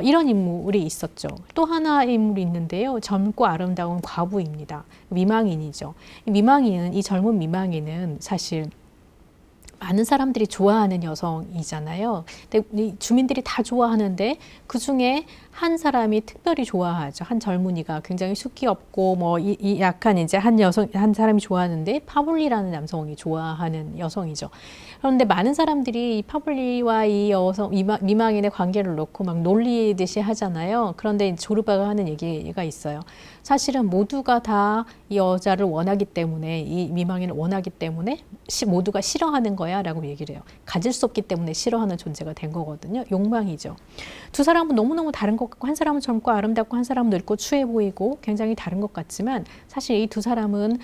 Speaker 1: 이런 인물이 있었죠. 또 하나의 인물이 있는데요. 젊고 아름다운 과부입니다. 미망인이죠. 이 젊은 미망인은 사실 많은 사람들이 좋아하는 여성이잖아요. 근데 주민들이 다 좋아하는데 그 중에 한 사람이 특별히 좋아하죠. 한 젊은이가 굉장히 숫기 없고 뭐 약간 이제 한 사람이 좋아하는데 파블리라는 남성이 좋아하는 여성이죠. 그런데 많은 사람들이 이 파블리와 이 여성 미망인의 관계를 놓고 막 놀리듯이 하잖아요. 그런데 조르바가 하는 얘기가 있어요. 사실은 모두가 다 이 여자를 원하기 때문에 이 미망인을 원하기 때문에 모두가 싫어하는 거야 라고 얘기를 해요. 가질 수 없기 때문에 싫어하는 존재가 된 거거든요. 욕망이죠. 두 사람은 너무너무 다른 것 같고 한 사람은 젊고 아름답고 한 사람은 늙고 추해 보이고 굉장히 다른 것 같지만 사실 이 두 사람은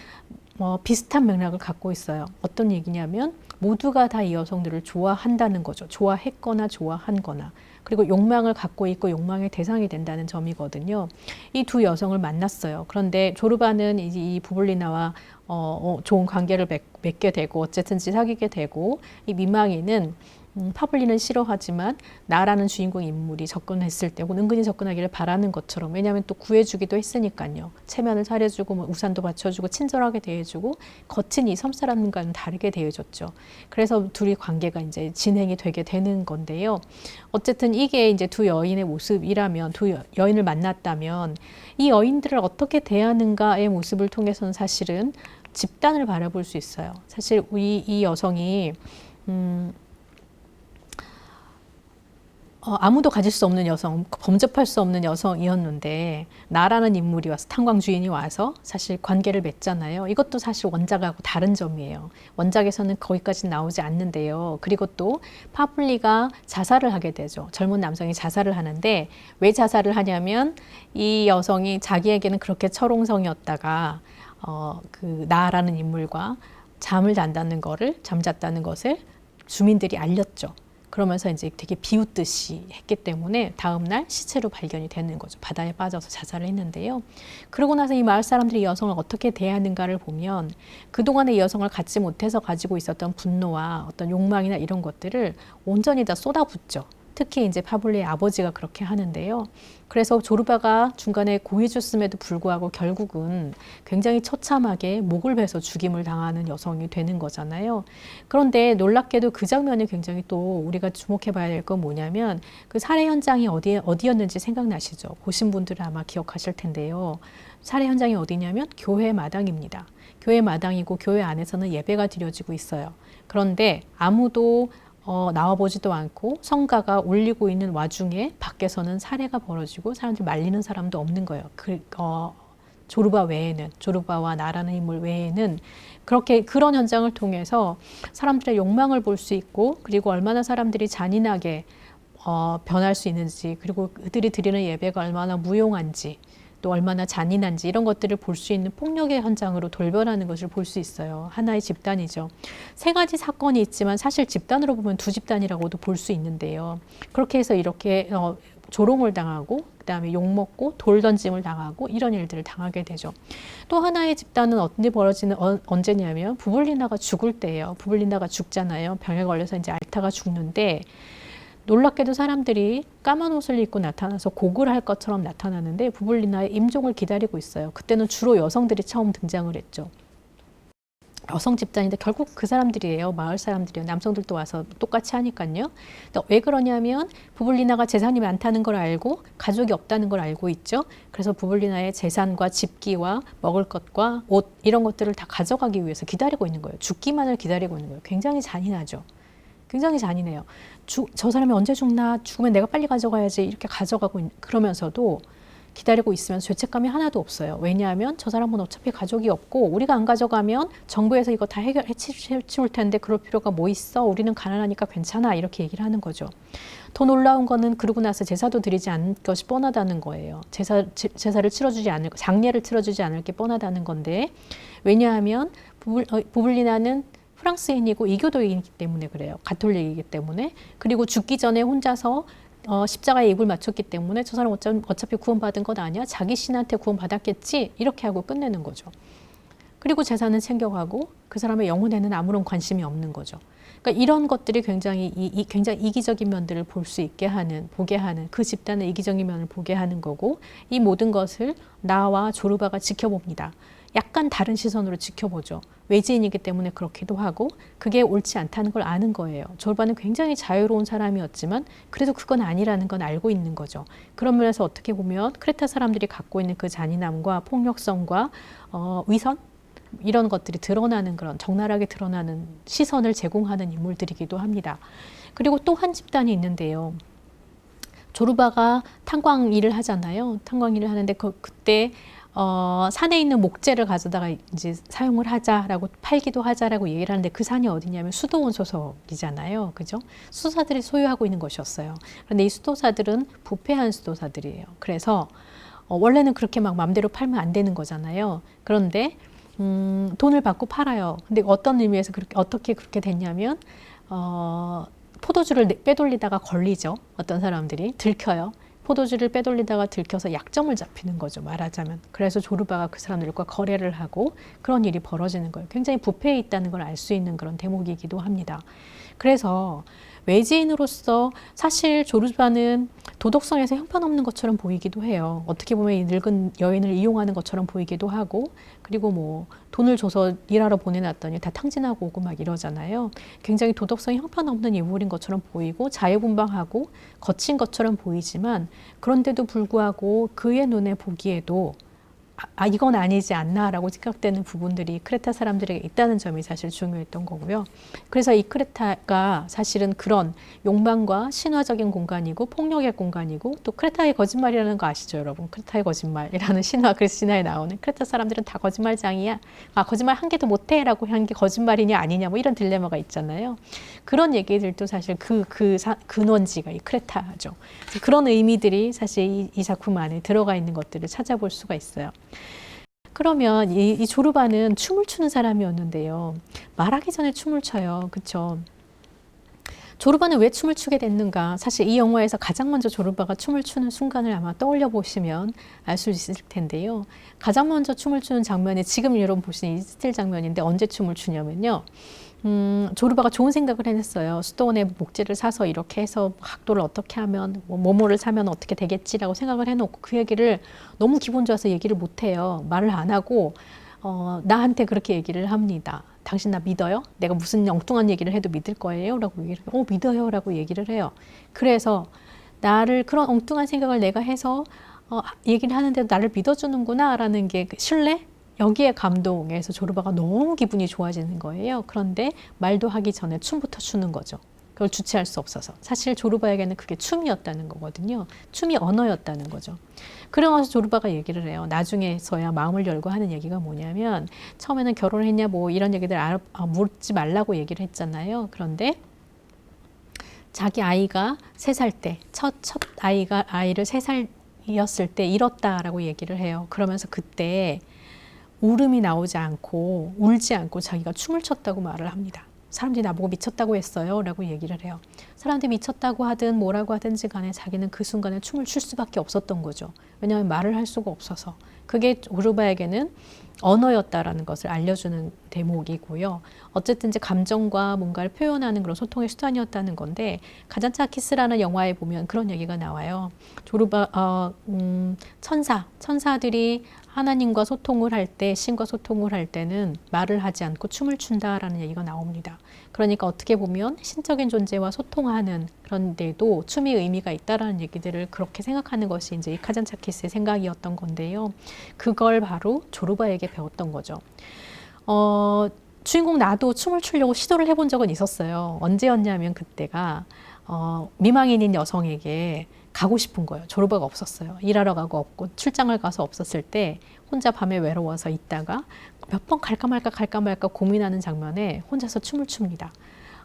Speaker 1: 비슷한 맥락을 갖고 있어요. 어떤 얘기냐면 모두가 다 이 여성들을 좋아한다는 거죠. 좋아했거나 좋아한 거나. 그리고 욕망을 갖고 있고 욕망의 대상이 된다는 점이거든요. 이 두 여성을 만났어요. 그런데 조르바는 이 부블리나와 좋은 관계를 맺게 되고 어쨌든지 사귀게 되고 이 미망이는 파블리는 싫어하지만 나라는 주인공 인물이 접근했을 때 은근히 접근하기를 바라는 것처럼, 왜냐하면 또 구해주기도 했으니까요. 체면을 차려주고 뭐 우산도 받쳐주고 친절하게 대해주고 거친 이 섬사람과는 다르게 대해줬죠. 그래서 둘이 관계가 이제 진행이 되게 되는 건데요. 어쨌든 이게 이제 두 여인의 모습이라면, 두 여인을 만났다면 이 여인들을 어떻게 대하는가의 모습을 통해서는 사실은 집단을 바라볼 수 있어요. 사실 이 여성이 아무도 가질 수 없는 여성, 범접할 수 없는 여성이었는데 나라는 인물이 와서, 탄광 주인이 와서 사실 관계를 맺잖아요. 이것도 사실 원작하고 다른 점이에요. 원작에서는 거기까지 나오지 않는데요. 그리고 또 파블리가 자살을 하게 되죠. 젊은 남성이 자살을 하는데 왜 자살을 하냐면 이 여성이 자기에게는 그렇게 철옹성이었다가 그 나라는 인물과 잠잤다는 것을 주민들이 알렸죠. 그러면서 이제 되게 비웃듯이 했기 때문에 다음날 시체로 발견이 되는 거죠. 바다에 빠져서 자살을 했는데요. 그러고 나서 이 마을 사람들이 이 여성을 어떻게 대하는가를 보면 그동안에 이 여성을 갖지 못해서 가지고 있었던 분노와 어떤 욕망이나 이런 것들을 온전히 다 쏟아붓죠. 특히 이제 파블리의 아버지가 그렇게 하는데요. 그래서 조르바가 중간에 고해 줬음에도 불구하고 결국은 굉장히 처참하게 목을 베서 죽임을 당하는 여성이 되는 거잖아요. 그런데 놀랍게도 그 장면이 굉장히 또 우리가 주목해 봐야 될 건 뭐냐면 그 살해 현장이 어디였는지 생각나시죠? 보신 분들은 아마 기억하실 텐데요. 살해 현장이 어디냐면 교회 마당입니다. 교회 마당이고 교회 안에서는 예배가 드려지고 있어요. 그런데 아무도 나와보지도 않고 성가가 울리고 있는 와중에 밖에서는 살해가 벌어지고 사람들이 말리는 사람도 없는 거예요. 조르바와 나라는 인물 외에는 그런 현장을 통해서 사람들의 욕망을 볼 수 있고 그리고 얼마나 사람들이 잔인하게 변할 수 있는지 그리고 그들이 드리는 예배가 얼마나 무용한지 또 얼마나 잔인한지 이런 것들을 볼 수 있는 폭력의 현장으로 돌변하는 것을 볼 수 있어요. 하나의 집단이죠. 세 가지 사건이 있지만 사실 집단으로 보면 두 집단이라고도 볼 수 있는데요. 그렇게 해서 이렇게 조롱을 당하고 그다음에 욕먹고 돌 던짐을 당하고 이런 일들을 당하게 되죠. 또 하나의 집단은 언제냐면 부블리나가 죽을 때예요. 부블리나가 죽잖아요. 병에 걸려서 이제 알타가 죽는데 놀랍게도 사람들이 까만 옷을 입고 나타나서 곡을 할 것처럼 나타나는데 부블리나의 임종을 기다리고 있어요. 그때는 주로 여성들이 처음 등장을 했죠. 여성 집단인데 결국 그 사람들이에요. 마을 사람들이에요. 남성들도 와서 똑같이 하니까요. 왜 그러냐면 부블리나가 재산이 많다는 걸 알고 가족이 없다는 걸 알고 있죠. 그래서 부블리나의 재산과 집기와 먹을 것과 옷 이런 것들을 다 가져가기 위해서 기다리고 있는 거예요. 죽기만을 기다리고 있는 거예요. 굉장히 잔인하죠. 굉장히 잔인해요. 저 사람이 언제 죽나? 죽으면 내가 빨리 가져가야지 이렇게 가져가고 그러면서도 기다리고 있으면 죄책감이 하나도 없어요. 왜냐하면 저 사람은 어차피 가족이 없고 우리가 안 가져가면 정부에서 이거 다 해결해 치울 텐데 그럴 필요가 뭐 있어? 우리는 가난하니까 괜찮아 이렇게 얘기를 하는 거죠. 더 놀라운 거는 그러고 나서 제사도 드리지 않을 것이 뻔하다는 거예요. 제사를 치러주지 않을 장례를 치러주지 않을 게 뻔하다는 건데 왜냐하면 부블리나는 프랑스인이고 이교도이기 때문에 그래요. 가톨릭이기 때문에. 그리고 죽기 전에 혼자서 십자가에 입을 맞췄기 때문에 저 사람 어차피 구원받은 것 아니야? 자기 신한테 구원받았겠지? 이렇게 하고 끝내는 거죠. 그리고 재산은 챙겨가고 그 사람의 영혼에는 아무런 관심이 없는 거죠. 그러니까 이런 것들이 굉장히 이기적인 면들을 보게 하는 그 집단의 이기적인 면을 보게 하는 거고 이 모든 것을 나와 조르바가 지켜봅니다. 약간 다른 시선으로 지켜보죠. 외지인이기 때문에 그렇기도 하고 그게 옳지 않다는 걸 아는 거예요. 조르바는 굉장히 자유로운 사람이었지만 그래도 그건 아니라는 건 알고 있는 거죠. 그런 면에서 어떻게 보면 크레타 사람들이 갖고 있는 그 잔인함과 폭력성과 위선 이런 것들이 적나라하게 드러나는 시선을 제공하는 인물들이기도 합니다. 그리고 또 한 집단이 있는데요. 조르바가 탄광 일을 하잖아요. 탄광 일을 하는데 그때 산에 있는 목재를 가져다가 이제 사용을 하자라고 팔기도 하자라고 얘기를 하는데 그 산이 어디냐면 수도원 소속이잖아요. 그죠? 수도사들이 소유하고 있는 것이었어요. 그런데 이 수도사들은 부패한 수도사들이에요. 그래서 원래는 그렇게 막 마음대로 팔면 안 되는 거잖아요. 그런데 돈을 받고 팔아요. 근데 어떤 의미에서 어떻게 그렇게 됐냐면 포도주를 빼돌리다가 걸리죠. 어떤 사람들이 들켜요. 포도주를 빼돌리다가 들켜서 약점을 잡히는 거죠. 말하자면. 그래서 조르바가 그 사람들과 거래를 하고 그런 일이 벌어지는 거예요. 굉장히 부패해 있다는 걸 알 수 있는 그런 대목이기도 합니다. 그래서 외지인으로서 사실 조르바는 도덕성에서 형편없는 것처럼 보이기도 해요. 어떻게 보면 이 늙은 여인을 이용하는 것처럼 보이기도 하고 그리고 뭐 돈을 줘서 일하러 보내놨더니 다 탕진하고 오고 막 이러잖아요. 굉장히 도덕성이 형편없는 인물인 것처럼 보이고 자유분방하고 거친 것처럼 보이지만 그런데도 불구하고 그의 눈에 보기에도 이건 아니지 않나라고 생각되는 부분들이 크레타 사람들에게 있다는 점이 사실 중요했던 거고요. 그래서 이 크레타가 사실은 그런 욕망과 신화적인 공간이고 폭력의 공간이고 또 크레타의 거짓말이라는 거 아시죠, 여러분? 크레타의 거짓말이라는 신화, 그래서 신화에 나오는 크레타 사람들은 다 거짓말장이야. 거짓말 한 개도 못해라고 한 게 거짓말이냐 아니냐 뭐 이런 딜레마가 있잖아요. 그런 얘기들도 사실 근원지가 이 크레타죠. 그런 의미들이 사실 이 작품 안에 들어가 있는 것들을 찾아볼 수가 있어요. 그러면 이 조르바는 춤을 추는 사람이었는데요. 말하기 전에 춤을 춰요. 그쵸? 조르바는 왜 춤을 추게 됐는가? 사실 이 영화에서 가장 먼저 조르바가 춤을 추는 순간을 아마 떠올려 보시면 알 수 있을 텐데요. 가장 먼저 춤을 추는 장면이 지금 여러분 보시는 이 스틸 장면인데 언제 춤을 추냐면요. 조르바가 좋은 생각을 해냈어요. 수도원에 목재를 사서 이렇게 해서 각도를 어떻게 하면 뭐뭐를 사면 어떻게 되겠지라고 생각을 해놓고 그 얘기를 너무 기분 좋아서 얘기를 못해요. 말을 안 하고 나한테 그렇게 얘기를 합니다. 당신 나 믿어요? 내가 무슨 엉뚱한 얘기를 해도 믿을 거예요? 라고 얘기를 해요. 믿어요 라고 얘기를 해요. 그래서 나를 그런 엉뚱한 생각을 내가 해서 얘기를 하는데도 나를 믿어주는구나 라는 게 신뢰? 여기에 감동해서 조르바가 너무 기분이 좋아지는 거예요. 그런데 말도 하기 전에 춤부터 추는 거죠. 그걸 주체할 수 없어서. 사실 조르바에게는 그게 춤이었다는 거거든요. 춤이 언어였다는 거죠. 그러면서 조르바가 얘기를 해요. 나중에서야 마음을 열고 하는 얘기가 뭐냐면 처음에는 결혼했냐 뭐 이런 얘기들 묻지 말라고 얘기를 했잖아요. 그런데 자기 아이가 3살 때, 첫 아이를 3살이었을 때 잃었다라고 얘기를 해요. 그러면서 그때 울음이 나오지 않고 울지 않고 자기가 춤을 췄다고 말을 합니다. 사람들이 나보고 미쳤다고 했어요 라고 얘기를 해요. 사람들이 미쳤다고 하든 뭐라고 하든지 간에 자기는 그 순간에 춤을 출 수밖에 없었던 거죠. 왜냐하면 말을 할 수가 없어서. 그게 조르바에게는 언어였다라는 것을 알려주는 대목이고요. 어쨌든 이제 감정과 뭔가를 표현하는 그런 소통의 수단이었다는 건데 가잔차키스라는 영화에 보면 그런 얘기가 나와요. 조르바 천사들이 하나님과 소통을 할 때, 신과 소통을 할 때는 말을 하지 않고 춤을 춘다라는 얘기가 나옵니다. 그러니까 어떻게 보면 신적인 존재와 소통하는 그런데도 춤이 의미가 있다라는 얘기들을 그렇게 생각하는 것이 이제 이 카잔차키스의 생각이었던 건데요. 그걸 바로 조르바에게 배웠던 거죠. 주인공 나도 춤을 추려고 시도를 해본 적은 있었어요. 언제였냐면 그때가 미망인인 여성에게 가고 싶은 거예요. 조르바가 없었어요. 일하러 가고 없고 출장을 가서 없었을 때 혼자 밤에 외로워서 있다가 몇 번 갈까 말까 고민하는 장면에 혼자서 춤을 춥니다.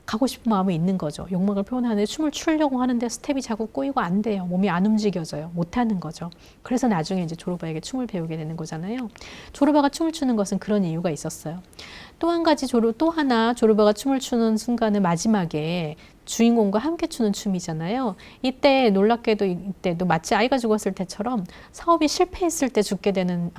Speaker 1: 가고 싶은 마음이 있는 거죠. 욕망을 표현하는데 춤을 추려고 하는데 스텝이 자꾸 꼬이고 안 돼요. 몸이 안 움직여져요. 못하는 거죠. 그래서 나중에 이제 조르바에게 춤을 배우게 되는 거잖아요. 조르바가 춤을 추는 것은 그런 이유가 있었어요. 또 하나 조르바가 춤을 추는 순간은 마지막에 주인공과 함께 추는 춤이잖아요. 이때 놀랍게도 이때도 마치 아이가 죽었을 때처럼 사업이 실패했을 때 추게 되는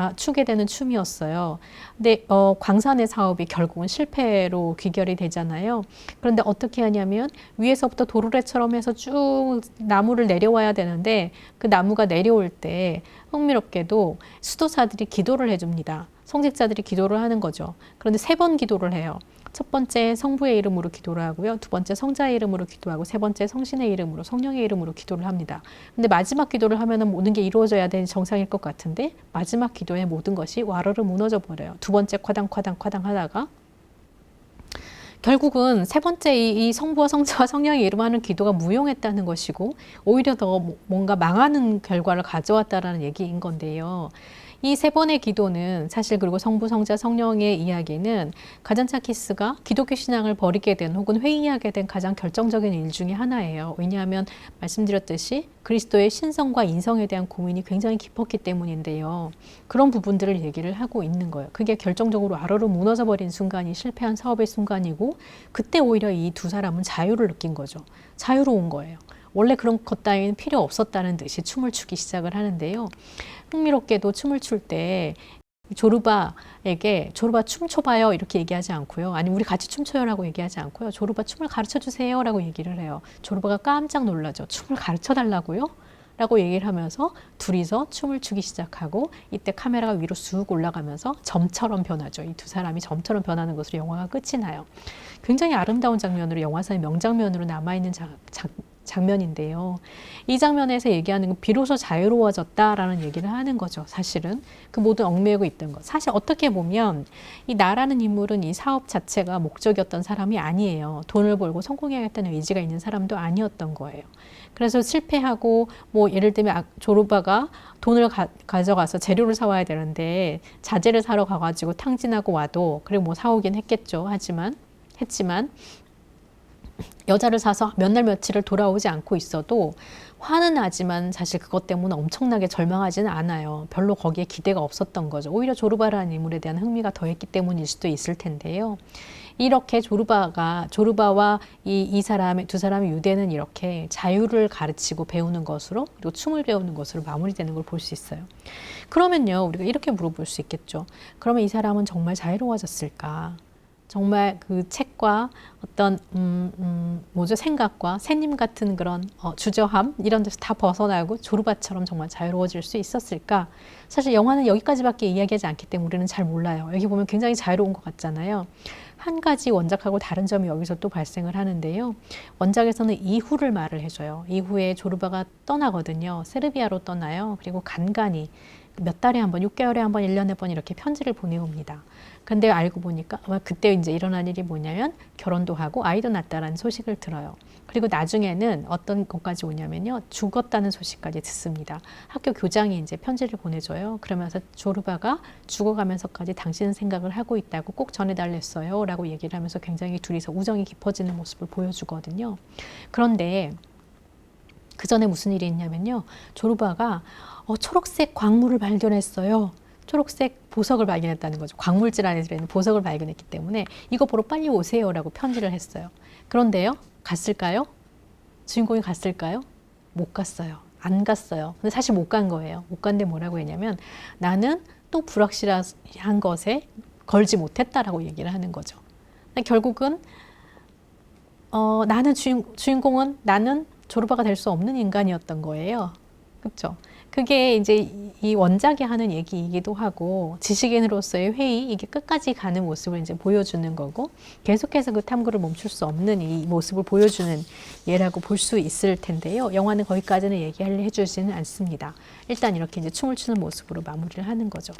Speaker 1: 춤이었어요. 근데 광산의 사업이 결국은 실패로 귀결이 되잖아요. 그런데 어떻게 하냐면 위에서부터 도르래처럼 해서 쭉 나무를 내려와야 되는데 그 나무가 내려올 때 흥미롭게도 수도사들이 기도를 해줍니다. 성직자들이 기도를 하는 거죠. 그런데 3번 기도를 해요. 첫 번째 성부의 이름으로 기도를 하고요. 두 번째 성자의 이름으로 기도하고 세 번째 성신의 이름으로 성령의 이름으로 기도를 합니다. 근데 마지막 기도를 하면은 모든 게 이루어져야 되는 정상일 것 같은데 마지막 기도의 모든 것이 와르르 무너져 버려요. 두 번째 쿼당 하다가 결국은 세 번째 이 성부와 성자와 성령의 이름 하는 기도가 무용했다는 것이고 오히려 더 뭔가 망하는 결과를 가져왔다라는 얘기인 건데요. 이 3번의 기도는 사실 그리고 성부, 성자, 성령의 이야기는 가잔차키스가 기독교 신앙을 버리게 된 혹은 회의하게 된 가장 결정적인 일 중에 하나예요. 왜냐하면 말씀드렸듯이 그리스도의 신성과 인성에 대한 고민이 굉장히 깊었기 때문인데요. 그런 부분들을 얘기를 하고 있는 거예요. 그게 결정적으로 아래로 무너져 버린 순간이 실패한 사업의 순간이고 그때 오히려 이 두 사람은 자유를 느낀 거죠. 자유로운 거예요. 원래 그런 것 따위는 필요 없었다는 듯이 춤을 추기 시작을 하는데요. 흥미롭게도 춤을 출 때 조르바에게 조르바 춤춰봐요 이렇게 얘기하지 않고요. 아니 우리 같이 춤춰요라고 얘기하지 않고요. 조르바 춤을 가르쳐주세요 라고 얘기를 해요. 조르바가 깜짝 놀라죠. 춤을 가르쳐달라고요? 라고 얘기를 하면서 둘이서 춤을 추기 시작하고 이때 카메라가 위로 쑥 올라가면서 점처럼 변하죠. 이 두 사람이 점처럼 변하는 것으로 영화가 끝이 나요. 굉장히 아름다운 장면으로 영화사의 명장면으로 남아있는 장면인데요. 이 장면에서 얘기하는 건 비로소 자유로워졌다라는 얘기를 하는 거죠. 사실은 그 모든 얽매이고 있던 것. 사실 어떻게 보면 이 나라는 인물은 이 사업 자체가 목적이었던 사람이 아니에요. 돈을 벌고 성공해야겠다는 의지가 있는 사람도 아니었던 거예요. 그래서 실패하고 뭐 예를 들면 조르바가 돈을 가져가서 재료를 사와야 되는데 자재를 사러 가가지고 탕진하고 와도 그리고 뭐 사오긴 했겠죠. 했지만 여자를 사서 몇 날 며칠을 돌아오지 않고 있어도 화는 나지만 사실 그것 때문에 엄청나게 절망하지는 않아요. 별로 거기에 기대가 없었던 거죠. 오히려 조르바라는 인물에 대한 흥미가 더했기 때문일 수도 있을 텐데요. 이렇게 조르바와 이 사람의 두 사람의 유대는 이렇게 자유를 가르치고 배우는 것으로, 그리고 춤을 배우는 것으로 마무리되는 걸 볼 수 있어요. 그러면요, 우리가 이렇게 물어볼 수 있겠죠. 그러면 이 사람은 정말 자유로워졌을까? 정말 그 책과 어떤 생각과 새님 같은 그런 주저함 이런 데서 다 벗어나고 조르바처럼 정말 자유로워질 수 있었을까? 사실 영화는 여기까지밖에 이야기하지 않기 때문에 우리는 잘 몰라요. 여기 보면 굉장히 자유로운 것 같잖아요. 한 가지 원작하고 다른 점이 여기서 또 발생을 하는데요. 원작에서는 이후를 말을 해줘요. 이후에 조르바가 떠나거든요. 세르비아로 떠나요. 그리고 간간히 몇 달에 한 번, 6개월에 한 번, 1년에 한 번 이렇게 편지를 보내옵니다. 근데 알고 보니까 아마 그때 이제 일어난 일이 뭐냐면 결혼도 하고 아이도 낳았다라는 소식을 들어요. 그리고 나중에는 어떤 것까지 오냐면요. 죽었다는 소식까지 듣습니다. 학교 교장이 이제 편지를 보내줘요. 그러면서 조르바가 죽어가면서까지 당신은 생각을 하고 있다고 꼭 전해달랬어요. 라고 얘기를 하면서 굉장히 둘이서 우정이 깊어지는 모습을 보여주거든요. 그런데 그 전에 무슨 일이 있냐면요. 조르바가 초록색 광물을 발견했어요. 초록색 보석을 발견했다는 거죠. 광물질 안에 들어있는 보석을 발견했기 때문에 이거 보러 빨리 오세요 라고 편지를 했어요. 그런데요. 갔을까요? 주인공이 갔을까요? 못 갔어요. 안 갔어요. 근데 사실 못 간 거예요. 못 간데 뭐라고 했냐면 나는 또 불확실한 것에 걸지 못했다라고 얘기를 하는 거죠. 결국은 주인공은 나는 조르바가 될 수 없는 인간이었던 거예요. 그렇죠? 그게 이제 이 원작이 하는 얘기이기도 하고 지식인으로서의 회의, 이게 끝까지 가는 모습을 이제 보여주는 거고 계속해서 그 탐구를 멈출 수 없는 이 모습을 보여주는 예라고 볼 수 있을 텐데요. 영화는 거기까지는 얘기해 주지는 않습니다. 일단 이렇게 이제 춤을 추는 모습으로 마무리를 하는 거죠.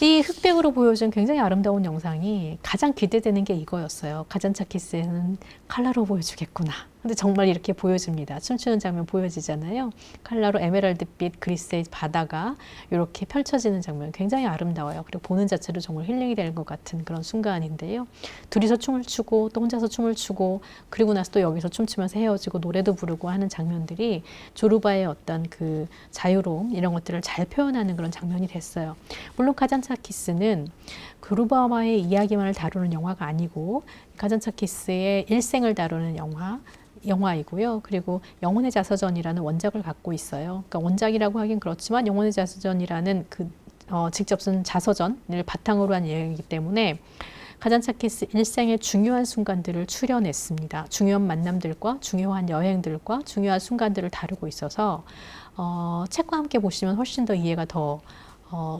Speaker 1: 이 흑백으로 보여준 굉장히 아름다운 영상이 가장 기대되는 게 이거였어요. 가잔차키스에는 칼라로 보여주겠구나. 근데 정말 이렇게 보여집니다. 춤추는 장면 보여지잖아요. 칼라로 에메랄드빛 그리스의 바다가 이렇게 펼쳐지는 장면 굉장히 아름다워요. 그리고 보는 자체로 정말 힐링이 되는 것 같은 그런 순간인데요. 둘이서 춤을 추고 또 혼자서 춤을 추고 그리고 나서 또 여기서 춤추면서 헤어지고 노래도 부르고 하는 장면들이 조르바의 어떤 그 자유로움 이런 것들을 잘 표현하는 그런 장면이 됐어요. 물론 가잔차키스는 조르바와의 이야기만을 다루는 영화가 아니고 가잔차키스의 일생을 다루는 영화이고요. 그리고 영혼의 자서전이라는 원작을 갖고 있어요. 그러니까 원작이라고 하긴 그렇지만 영혼의 자서전이라는 직접 쓴 자서전을 바탕으로 한 이야기이기 때문에 가잔차키스 일생의 중요한 순간들을 추려냈습니다. 중요한 만남들과 중요한 여행들과 중요한 순간들을 다루고 있어서 책과 함께 보시면 훨씬 더 이해가 더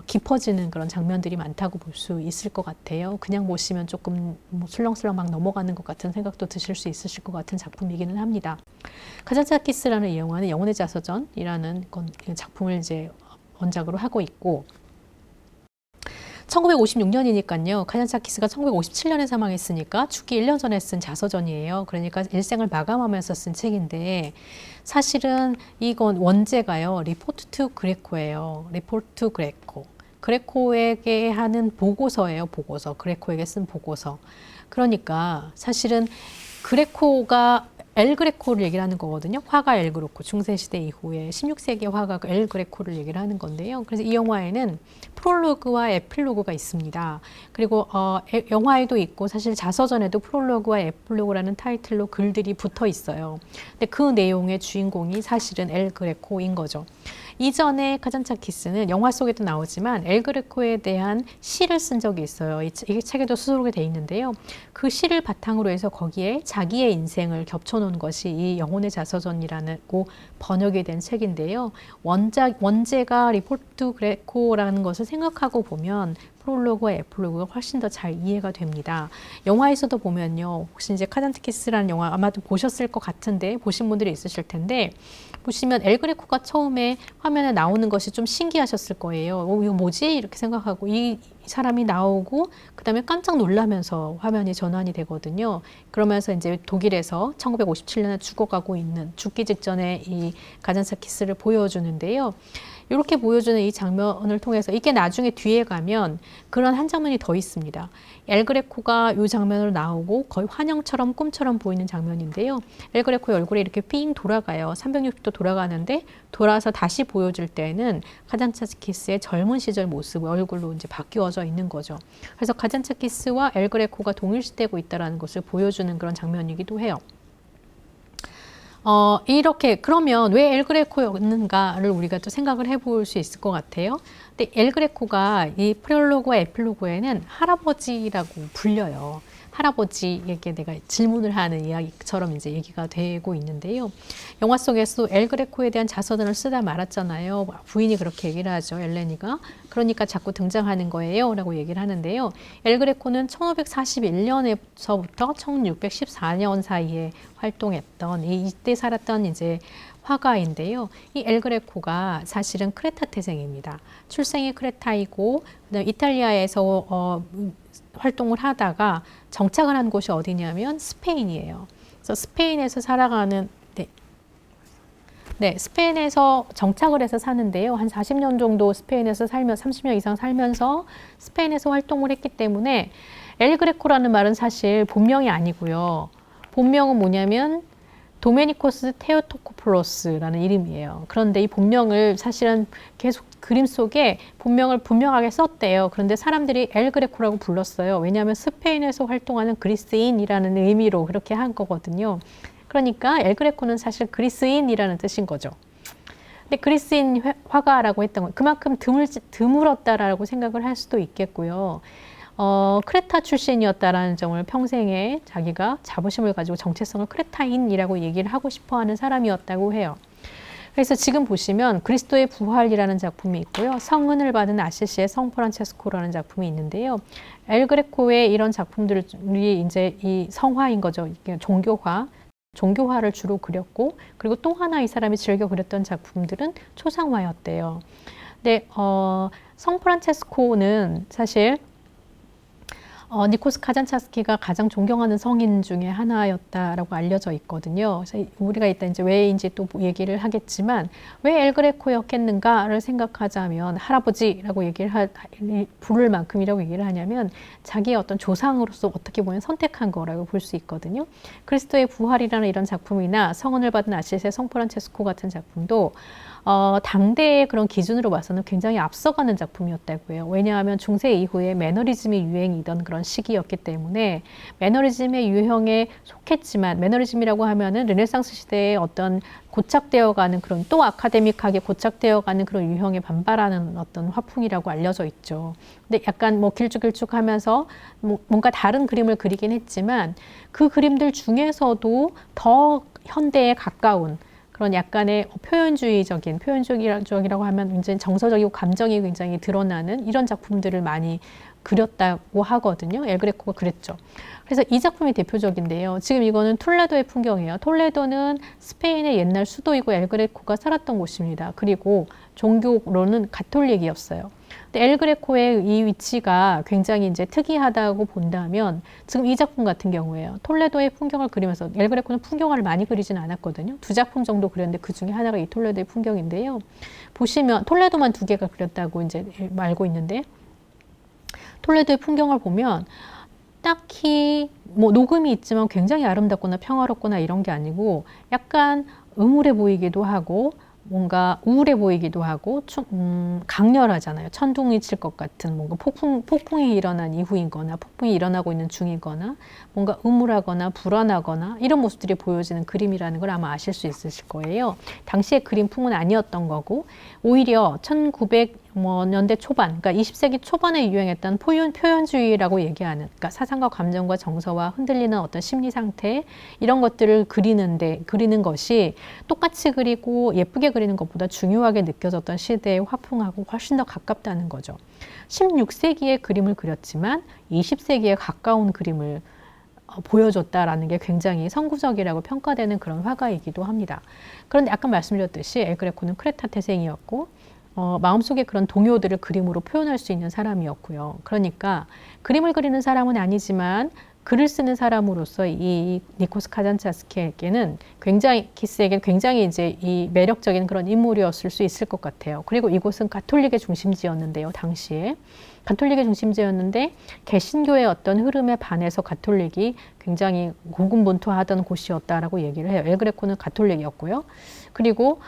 Speaker 1: 깊어지는 그런 장면들이 많다고 볼 수 있을 것 같아요. 그냥 보시면 조금 술렁술렁 막 넘어가는 것 같은 생각도 드실 수 있으실 것 같은 작품이기는 합니다. 가잔차키스라는 이 영화는 영혼의 자서전이라는 작품을 이제 원작으로 하고 있고 1956년이니까요. 가잔차키스가 1957년에 사망했으니까 죽기 1년 전에 쓴 자서전이에요. 그러니까 일생을 마감하면서 쓴 책인데 사실은 이건 원제가요. 리포트 투 그레코예요. 리포트 투 그레코. 그레코에게 하는 보고서예요. 보고서. 그레코에게 쓴 보고서. 그러니까 사실은 그레코가 엘 그레코를 얘기를 하는 거거든요. 화가 엘 그레코, 중세시대 이후에 16세기 화가 엘 그레코를 얘기를 하는 건데요. 그래서 이 영화에는 프롤로그와 에필로그가 있습니다. 그리고 영화에도 있고 사실 자서전에도 프롤로그와 에필로그라는 타이틀로 글들이 붙어 있어요. 근데 그 내용의 주인공이 사실은 엘 그레코인 거죠. 이전에 가잔차키스는 영화 속에도 나오지만 엘 그레코에 대한 시를 쓴 적이 있어요. 이 책에도 수록이 돼 있는데요. 그 시를 바탕으로 해서 거기에 자기의 인생을 겹쳐놓은 것이 이 영혼의 자서전이라고 번역이 된 책인데요. 원제가 리포트 그레코라는 것을 생각하고 보면 프롤로그와 에필로그가 훨씬 더 잘 이해가 됩니다. 영화에서도 보면요. 혹시 이제 가잔차키스라는 영화 아마도 보셨을 것 같은데 보신 분들이 있으실 텐데 보시면 엘 그레코가 처음에 화면에 나오는 것이 좀 신기하셨을 거예요. 이거 뭐지? 이렇게 생각하고 이 사람이 나오고 그다음에 깜짝 놀라면서 화면이 전환이 되거든요. 그러면서 이제 독일에서 1957년에 죽어가고 있는 죽기 직전에 이 가잔차키스를 보여주는데요. 이렇게 보여주는 이 장면을 통해서 이게 나중에 뒤에 가면 그런 한 장면이 더 있습니다. 엘그레코가 이 장면으로 나오고 거의 환영처럼 꿈처럼 보이는 장면인데요. 엘그레코의 얼굴이 이렇게 삥 돌아가요. 360도 돌아가는데 돌아서 다시 보여줄 때는 가잔차키스의 젊은 시절 모습 얼굴로 이제 바뀌어져 있는 거죠. 그래서 가잔차키스와 엘그레코가 동일시되고 있다는 것을 보여주는 그런 장면이기도 해요. 이렇게 그러면 왜 엘그레코였는가를 우리가 또 생각을 해볼 수 있을 것 같아요. 근데 엘그레코가 이 프롤로그와 에필로그에는 할아버지라고 불려요. 할아버지에게 내가 질문을 하는 이야기처럼 이제 얘기가 되고 있는데요. 영화 속에서 엘그레코에 대한 자서전을 쓰다 말았잖아요. 부인이 그렇게 얘기를 하죠. 엘레니가. 그러니까 자꾸 등장하는 거예요. 라고 얘기를 하는데요. 엘그레코는 1541년에서부터 1614년 사이에 활동했던 이때 살았던 이제 화가인데요. 이 엘그레코가 사실은 크레타 태생입니다. 출생이 크레타이고 그다음에 이탈리아에서 활동을 하다가 정착을 한 곳이 어디냐면 스페인이에요. 그래서 스페인에서 살아가는 스페인에서 정착을 해서 사는데요. 한 40년 정도 스페인에서 30년 이상 살면서 스페인에서 활동을 했기 때문에 엘그레코라는 말은 사실 본명이 아니고요. 본명은 뭐냐면 도메니코스 테오토코플로스라는 이름이에요. 그런데 이 본명을 사실은 계속 그림 속에 본명을 분명하게 썼대요. 그런데 사람들이 엘그레코라고 불렀어요. 왜냐하면 스페인에서 활동하는 그리스인이라는 의미로 그렇게 한 거거든요. 그러니까 엘그레코는 사실 그리스인이라는 뜻인 거죠. 근데 그리스인 화가라고 했던 건 그만큼 드물었다라고 생각을 할 수도 있겠고요. 크레타 출신이었다라는 점을 평생에 자기가 자부심을 가지고 정체성을 크레타인이라고 얘기를 하고 싶어하는 사람이었다고 해요. 그래서 지금 보시면 그리스도의 부활이라는 작품이 있고요. 성은을 받은 아시시의 성 프란체스코라는 작품이 있는데요. 엘그레코의 이런 작품들이 이제 이 성화인 거죠. 종교화를 주로 그렸고, 그리고 또 하나 이 사람이 즐겨 그렸던 작품들은 초상화였대요. 근데 성 프란체스코는 사실 니코스 카잔차스키가 가장 존경하는 성인 중에 하나였다라고 알려져 있거든요. 그래서 우리가 이따 이제 왜인지 또 얘기를 하겠지만 왜 엘그레코였겠는가를 생각하자면 할아버지라고 부를 만큼이라고 얘기를 하냐면 자기의 어떤 조상으로서 어떻게 보면 선택한 거라고 볼 수 있거든요. 그리스도의 부활이라는 이런 작품이나 성은을 받은 아시스의 성 프란체스코 같은 작품도 당대의 그런 기준으로 봐서는 굉장히 앞서가는 작품이었다고 해요. 왜냐하면 중세 이후에 매너리즘이 유행이던 그런 시기였기 때문에 매너리즘의 유형에 속했지만 매너리즘이라고 하면은 르네상스 시대의 어떤 고착되어가는 그런 또 아카데믹하게 고착되어가는 그런 유형에 반발하는 어떤 화풍이라고 알려져 있죠. 근데 약간 뭐 길쭉길쭉하면서 뭔가 다른 그림을 그리긴 했지만 그 그림들 중에서도 더 현대에 가까운 그런 약간의 표현주의적이라고 하면 굉장히 정서적이고 감정이 굉장히 드러나는 이런 작품들을 많이 그렸다고 하거든요. 엘그레코가 그랬죠. 그래서 이 작품이 대표적인데요. 지금 이거는 톨레도의 풍경이에요. 톨레도는 스페인의 옛날 수도이고 엘그레코가 살았던 곳입니다. 그리고 종교로는 가톨릭이었어요. 근데 엘그레코의 이 위치가 굉장히 이제 특이하다고 본다면 지금 이 작품 같은 경우에요. 톨레도의 풍경을 그리면서 엘그레코는 풍경화를 많이 그리진 않았거든요. 2작품 정도 그렸는데 그 중에 하나가 이 톨레도의 풍경인데요. 보시면 톨레도만 2개가 그렸다고 이제 알고 있는데 톨레도의 풍경을 보면 딱히 뭐 녹음이 있지만 굉장히 아름답거나 평화롭거나 이런 게 아니고 약간 음울해 보이기도 하고 뭔가 우울해 보이기도 하고 강렬하잖아요. 천둥이 칠 것 같은 뭔가 폭풍이 일어난 이후이거나 폭풍이 일어나고 있는 중이거나 뭔가 음울하거나 불안하거나 이런 모습들이 보여지는 그림이라는 걸 아마 아실 수 있으실 거예요. 당시의 그림풍은 아니었던 거고 오히려 1900년대 초반, 그러니까 20세기 초반에 유행했던 표현주의라고 얘기하는, 그러니까 사상과 감정과 정서와 흔들리는 어떤 심리 상태 이런 것들을 그리는 것이 똑같이 그리고 예쁘게 그리는 것보다 중요하게 느껴졌던 시대의 화풍하고 훨씬 더 가깝다는 거죠. 16세기의 그림을 그렸지만 20세기에 가까운 그림을 보여줬다라는 게 굉장히 선구적이라고 평가되는 그런 화가이기도 합니다. 그런데 아까 말씀드렸듯이 엘그레코는 크레타 태생이었고 마음속에 그런 동요들을 그림으로 표현할 수 있는 사람이었고요. 그러니까 그림을 그리는 사람은 아니지만 글을 쓰는 사람으로서 이 니코스 카잔차스키에게는 키스에게 굉장히 이제 이 매력적인 그런 인물이었을 수 있을 것 같아요. 그리고 이곳은 가톨릭의 중심지였는데요, 당시에. 가톨릭의 중심지였는데 개신교의 어떤 흐름에 반해서 가톨릭이 굉장히 고군분투하던 곳이었다라고 얘기를 해요. 엘 그레코는 가톨릭이었고요. 그리고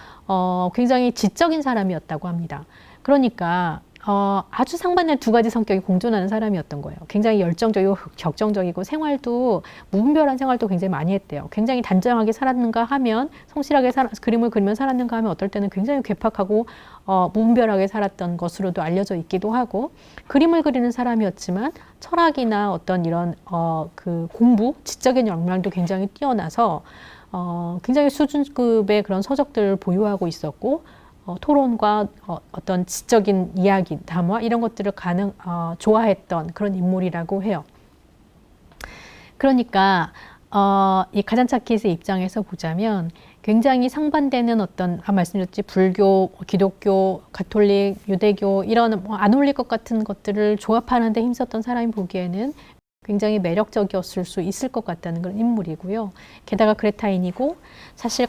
Speaker 1: 굉장히 지적인 사람이었다고 합니다. 그러니까 아주 상반된 두 가지 성격이 공존하는 사람이었던 거예요. 굉장히 열정적이고 격정적이고 생활도 무분별한 생활도 굉장히 많이 했대요. 굉장히 단정하게 살았는가 하면 성실하게 그림을 그리면 살았는가 하면 어떨 때는 굉장히 괴팍하고 무분별하게 살았던 것으로도 알려져 있기도 하고 그림을 그리는 사람이었지만 철학이나 어떤 이런 그 공부, 지적인 역량도 굉장히 뛰어나서 굉장히 수준급의 그런 서적들을 보유하고 있었고 토론과 어떤 지적인 이야기, 담화 이런 것들을 좋아했던 그런 인물이라고 해요. 그러니까 이 가잔차키스의 입장에서 보자면 굉장히 상반되는 어떤 말씀드렸지 불교, 기독교, 가톨릭, 유대교 이런 안 어울릴 것 같은 것들을 조합하는 데 힘썼던 사람이 보기에는 굉장히 매력적이었을 수 있을 것 같다는 그런 인물이고요. 게다가 그레타인이고 사실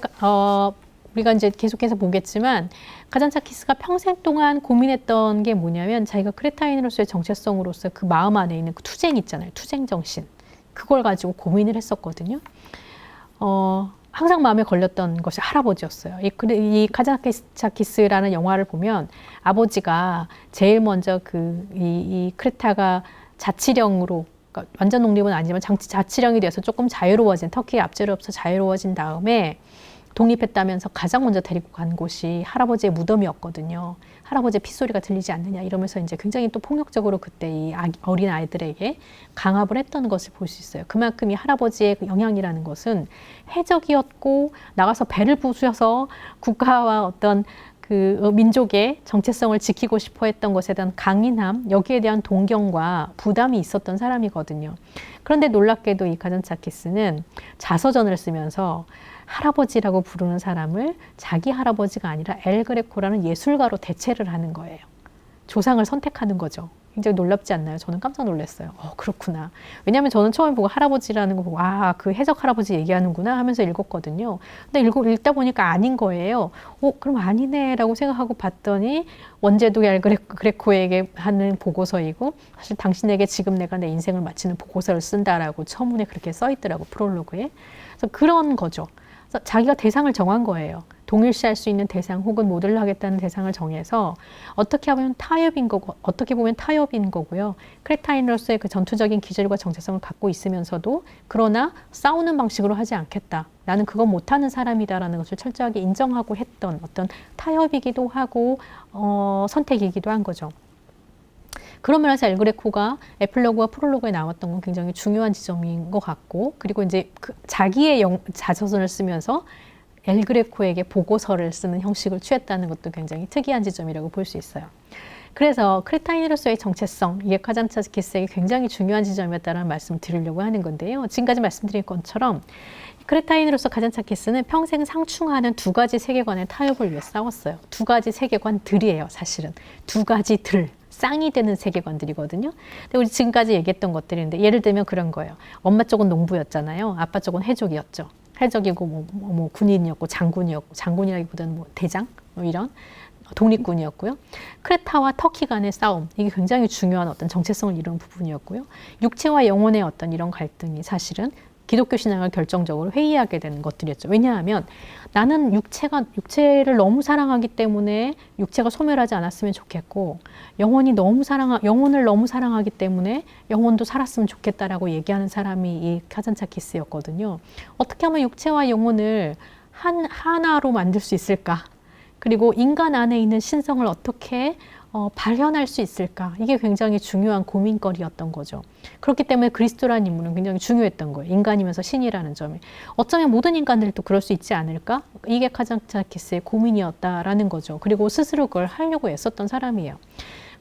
Speaker 1: 우리가 이제 계속해서 보겠지만 가잔차키스가 평생 동안 고민했던 게 뭐냐면 자기가 크레타인으로서의 정체성으로서 그 마음 안에 있는 그 투쟁 있잖아요. 투쟁 정신. 그걸 가지고 고민을 했었거든요. 항상 마음에 걸렸던 것이 할아버지였어요. 이 가잔차키스라는 영화를 보면 아버지가 제일 먼저 이 크레타가 자치령으로 그러니까 완전 독립은 아니지만 자치령이 돼서 조금 자유로워진 터키의 압제로 없어 자유로워진 다음에 독립했다면서 가장 먼저 데리고 간 곳이 할아버지의 무덤이었거든요. 할아버지의 핏소리가 들리지 않느냐 이러면서 이제 굉장히 또 폭력적으로 그때 이 어린 아이들에게 강압을 했던 것을 볼 수 있어요. 그만큼 이 할아버지의 그 영향이라는 것은 해적이었고 나가서 배를 부수셔서 국가와 어떤 그 민족의 정체성을 지키고 싶어 했던 것에 대한 강인함, 여기에 대한 동경과 부담이 있었던 사람이거든요. 그런데 놀랍게도 이 가잔차키스는 자서전을 쓰면서 할아버지라고 부르는 사람을 자기 할아버지가 아니라 엘 그레코라는 예술가로 대체를 하는 거예요. 조상을 선택하는 거죠. 굉장히 놀랍지 않나요? 저는 깜짝 놀랐어요. 그렇구나. 왜냐하면 저는 처음에 보고 할아버지라는 거 보고 그 해적 할아버지 얘기하는구나 하면서 읽었거든요. 근데 읽다 보니까 아닌 거예요. 그럼 아니네 라고 생각하고 봤더니 원제도 엘 그레코에게 하는 보고서이고 사실 당신에게 지금 내가 내 인생을 마치는 보고서를 쓴다라고 처음에 그렇게 써 있더라고 프롤로그에. 그래서 그런 거죠. 그래서 자기가 대상을 정한 거예요. 동일시할 수 있는 대상 혹은 모델하겠다는 대상을 정해서 어떻게 보면 타협인 거고요. 크레타인으로서의 그 전투적인 기질과 정체성을 갖고 있으면서도 그러나 싸우는 방식으로 하지 않겠다. 나는 그거 못하는 사람이다라는 것을 철저하게 인정하고 했던 어떤 타협이기도 하고 선택이기도 한 거죠. 그런 면에서 엘 그레코가 에필로그와 프롤로그에 나왔던 건 굉장히 중요한 지점인 것 같고 그리고 이제 자기의 자서전을 쓰면서 엘 그레코에게 보고서를 쓰는 형식을 취했다는 것도 굉장히 특이한 지점이라고 볼 수 있어요. 그래서 크레타인으로서의 정체성, 이게 카잔차키스에게 굉장히 중요한 지점이었다는 말씀을 드리려고 하는 건데요. 지금까지 말씀드린 것처럼 크레타인으로서 가잔차키스는 평생 상충하는 두 가지 세계관의 타협을 위해 싸웠어요. 두 가지 세계관들이에요, 사실은. 두 가지들. 쌍이 되는 세계관들이거든요. 근데 우리 지금까지 얘기했던 것들인데 예를 들면 그런 거예요. 엄마 쪽은 농부였잖아요. 아빠 쪽은 해적이었죠. 해적이고 뭐 군인이었고 장군이라기보다는 뭐 대장 이런 독립군이었고요. 크레타와 터키 간의 싸움, 이게 굉장히 중요한 어떤 정체성을 이루는 부분이었고요. 육체와 영혼의 어떤 이런 갈등이 사실은 기독교 신앙을 결정적으로 회의하게 되는 것들이었죠. 왜냐하면 나는 육체를 너무 사랑하기 때문에 육체가 소멸하지 않았으면 좋겠고 영혼을 너무 사랑하기 때문에 영혼도 살았으면 좋겠다라고 얘기하는 사람이 이 카잔차키스였거든요. 어떻게 하면 육체와 영혼을 하나로 만들 수 있을까? 그리고 인간 안에 있는 신성을 어떻게 발현할 수 있을까? 이게 굉장히 중요한 고민거리였던 거죠. 그렇기 때문에 그리스도라는 인물은 굉장히 중요했던 거예요. 인간이면서 신이라는 점이. 어쩌면 모든 인간들도 그럴 수 있지 않을까? 이게 카잔차키스의 고민이었다라는 거죠. 그리고 스스로 그걸 하려고 애썼던 사람이에요.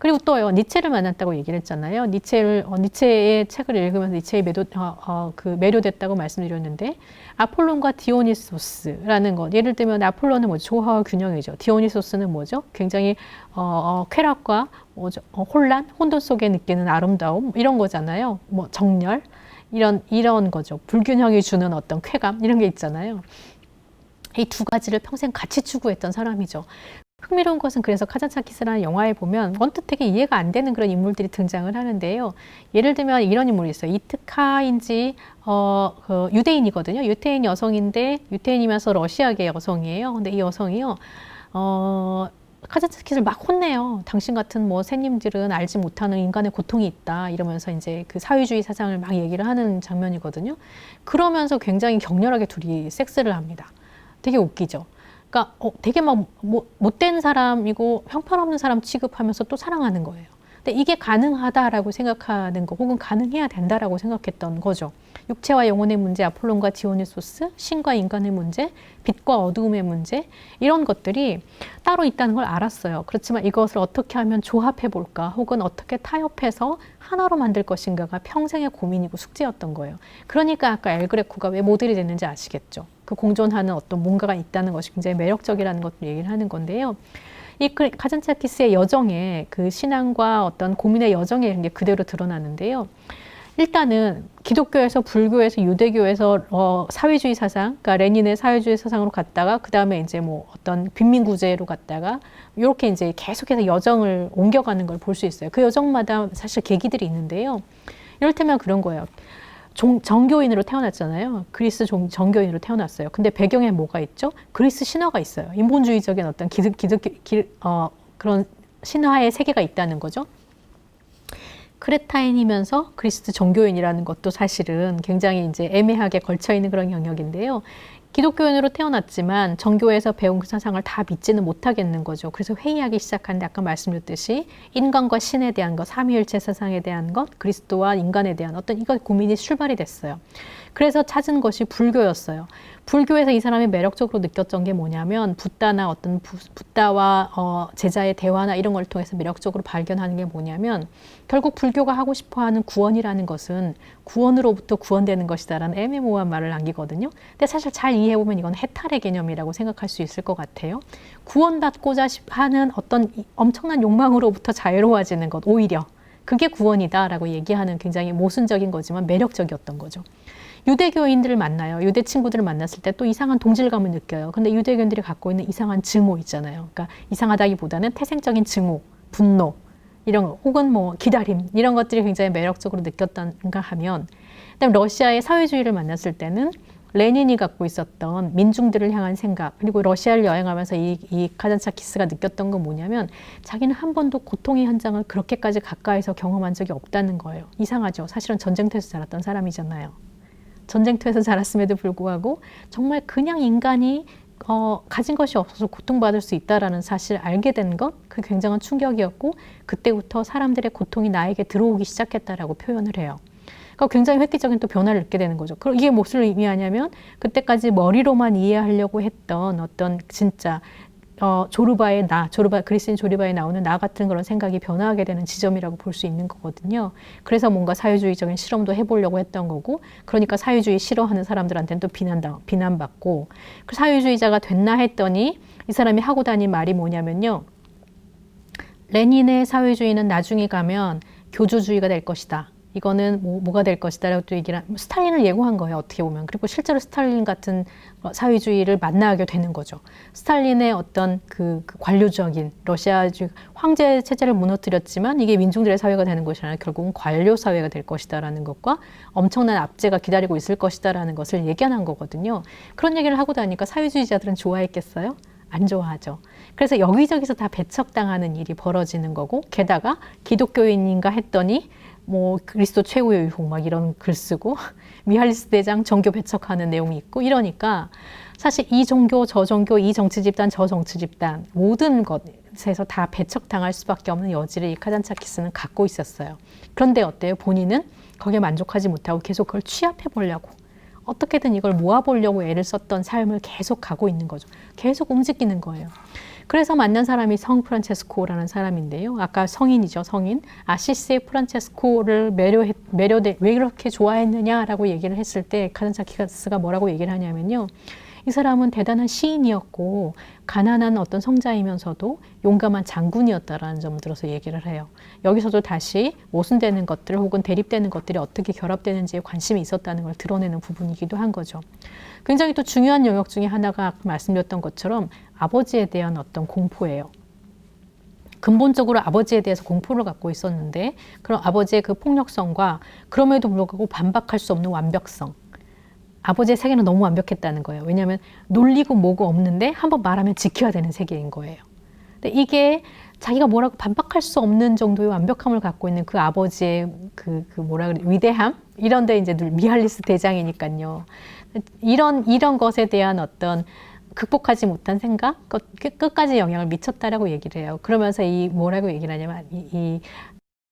Speaker 1: 그리고 또요, 니체를 만났다고 얘기를 했잖아요. 니체의 책을 읽으면서 니체에 매료됐다고 말씀드렸는데, 아폴론과 디오니소스라는 것. 예를 들면 아폴론은 뭐죠? 조화와 균형이죠. 디오니소스는 뭐죠? 굉장히 쾌락과 혼란, 혼돈 속에 느끼는 아름다움 이런 거잖아요. 뭐 정열 이런 거죠. 불균형이 주는 어떤 쾌감 이런 게 있잖아요. 이 두 가지를 평생 같이 추구했던 사람이죠. 흥미로운 것은 그래서 카잔차키스라는 영화에 보면 원뜻하게 이해가 안 되는 그런 인물들이 등장을 하는데요. 예를 들면 이런 인물이 있어요. 이트카인지 유대인이거든요. 유대인 여성인데 유대인이면서 러시아계 여성이에요. 근데 이 여성이요. 카잔차키스를 막 혼내요. 당신 같은 뭐 새님들은 알지 못하는 인간의 고통이 있다. 이러면서 이제 그 사회주의 사상을 막 얘기를 하는 장면이거든요. 그러면서 굉장히 격렬하게 둘이 섹스를 합니다. 되게 웃기죠. 그러니까 되게 막 못된 사람이고 형편없는 사람 취급하면서 또 사랑하는 거예요. 근데 이게 가능하다라고 생각하는 거 혹은 가능해야 된다라고 생각했던 거죠. 육체와 영혼의 문제, 아폴론과 디오니소스, 신과 인간의 문제, 빛과 어두움의 문제 이런 것들이 따로 있다는 걸 알았어요. 그렇지만 이것을 어떻게 하면 조합해 볼까 혹은 어떻게 타협해서 하나로 만들 것인가가 평생의 고민이고 숙제였던 거예요. 그러니까 아까 엘그레코가 왜 모델이 됐는지 아시겠죠? 그 공존하는 어떤 뭔가가 있다는 것이 굉장히 매력적이라는 것도 얘기를 하는 건데요. 이 카잔차키스의 여정에 그 신앙과 어떤 고민의 여정에 이런 게 그대로 드러나는데요. 일단은 기독교에서 불교에서 유대교에서 사회주의 사상, 그러니까 레닌의 사회주의 사상으로 갔다가 그 다음에 이제 뭐 어떤 빈민구제로 갔다가 이렇게 이제 계속해서 여정을 옮겨가는 걸 볼 수 있어요. 그 여정마다 사실 계기들이 있는데요. 이를테면 그런 거예요. 정교인으로 태어났잖아요. 그리스 정교인으로 태어났어요. 근데 배경에 뭐가 있죠? 그리스 신화가 있어요. 인본주의적인 어떤 그런 신화의 세계가 있다는 거죠. 크레타인이면서 그리스 정교인이라는 것도 사실은 굉장히 이제 애매하게 걸쳐 있는 그런 영역인데요. 기독교인으로 태어났지만 정교에서 배운 그 사상을 다 믿지는 못하겠는 거죠. 그래서 회의하기 시작하는데 아까 말씀드렸듯이 인간과 신에 대한 것, 삼위일체 사상에 대한 것, 그리스도와 인간에 대한 어떤 이거 고민이 출발이 됐어요. 그래서 찾은 것이 불교였어요. 불교에서 이 사람이 매력적으로 느꼈던 게 뭐냐면 붓다나 어떤 붓다와 제자의 대화나 이런 걸 통해서 매력적으로 발견하는 게 뭐냐면 결국 불교가 하고 싶어하는 구원이라는 것은 구원으로부터 구원되는 것이다라는 애매모호한 말을 남기거든요. 근데 사실 잘 이해해보면 이건 해탈의 개념이라고 생각할 수 있을 것 같아요. 구원받고자 하는 어떤 엄청난 욕망으로부터 자유로워지는 것, 오히려 그게 구원이다라고 얘기하는 굉장히 모순적인 거지만 매력적이었던 거죠. 유대교인들을 만나요. 유대 친구들을 만났을 때 또 이상한 동질감을 느껴요. 근데 유대교인들이 갖고 있는 이상한 증오 있잖아요. 그러니까 이상하다기보다는 태생적인 증오, 분노 이런 거 혹은 뭐 기다림 이런 것들이 굉장히 매력적으로 느꼈던가 하면 그다음에 러시아의 사회주의를 만났을 때는 레닌이 갖고 있었던 민중들을 향한 생각 그리고 러시아를 여행하면서 이 카잔차키스가 느꼈던 건 뭐냐면 자기는 한 번도 고통의 현장을 그렇게까지 가까이서 경험한 적이 없다는 거예요. 이상하죠. 사실은 전쟁터에서 자랐던 사람이잖아요. 전쟁터에서 자랐음에도 불구하고 정말 그냥 인간이 가진 것이 없어서 고통받을 수 있다는 사실을 알게 된 것, 그 굉장한 충격이었고 그때부터 사람들의 고통이 나에게 들어오기 시작했다라고 표현을 해요. 그러니까 굉장히 획기적인 또 변화를 얻게 되는 거죠. 그럼 이게 무엇을 의미하냐면 그때까지 머리로만 이해하려고 했던 어떤 진짜 조르바의 그리스인 조르바에 나오는 나 같은 그런 생각이 변화하게 되는 지점이라고 볼 수 있는 거거든요. 그래서 뭔가 사회주의적인 실험도 해보려고 했던 거고, 그러니까 사회주의 싫어하는 사람들한테는 또 비난받고, 그 사회주의자가 됐나 했더니 이 사람이 하고 다닌 말이 뭐냐면요. 레닌의 사회주의는 나중에 가면 교조주의가 될 것이다. 이거는 뭐가 될 것이다 라고 또 얘기를 스탈린을 예고한 거예요. 어떻게 보면. 그리고 실제로 스탈린 같은 사회주의를 만나게 되는 거죠. 스탈린의 어떤 그 관료적인 러시아주의 황제 체제를 무너뜨렸지만 이게 민중들의 사회가 되는 것이 아니라 결국은 관료 사회가 될 것이다라는 것과 엄청난 압제가 기다리고 있을 것이다라는 것을 예견한 거거든요. 그런 얘기를 하고 다니까 사회주의자들은 좋아했겠어요? 안 좋아하죠. 그래서 여기저기서 다 배척당하는 일이 벌어지는 거고 게다가 기독교인인가 했더니 뭐 그리스도 최후의 유혹 막 이런 글 쓰고 미할리스 대장 종교 배척하는 내용이 있고 이러니까 사실 이 종교 저 종교 이 정치 집단 저 정치 집단 모든 것에서 다 배척당할 수밖에 없는 여지를 이 카잔차키스는 갖고 있었어요. 그런데 어때요? 본인은 거기에 만족하지 못하고 계속 그걸 취합해 보려고 어떻게든 이걸 모아보려고 애를 썼던 삶을 계속 가고 있는 거죠. 계속 움직이는 거예요. 그래서 만난 사람이 성 프란체스코라는 사람인데요. 아까 성인이죠, 성인. 아시시의 프란체스코를 왜 그렇게 좋아했느냐라고 얘기를 했을 때 카잔차키스가 뭐라고 얘기를 하냐면요. 이 사람은 대단한 시인이었고 가난한 어떤 성자이면서도 용감한 장군이었다라는 점을 들어서 얘기를 해요. 여기서도 다시 모순되는 것들 혹은 대립되는 것들이 어떻게 결합되는지에 관심이 있었다는 걸 드러내는 부분이기도 한 거죠. 굉장히 또 중요한 영역 중에 하나가 아까 말씀드렸던 것처럼 아버지에 대한 어떤 공포예요. 근본적으로 아버지에 대해서 공포를 갖고 있었는데 그런 아버지의 그 폭력성과 그럼에도 불구하고 반박할 수 없는 완벽성. 아버지의 세계는 너무 완벽했다는 거예요. 왜냐하면 놀리고 뭐고 없는데 한번 말하면 지켜야 되는 세계인 거예요. 근데 이게 자기가 뭐라고 반박할 수 없는 정도의 완벽함을 갖고 있는 그 아버지의 위대함? 이런데 이제 늘 미할리스 대장이니까요. 이런 것에 대한 어떤 극복하지 못한 생각? 끝까지 영향을 미쳤다라고 얘기를 해요. 그러면서 뭐라고 얘기를 하냐면 이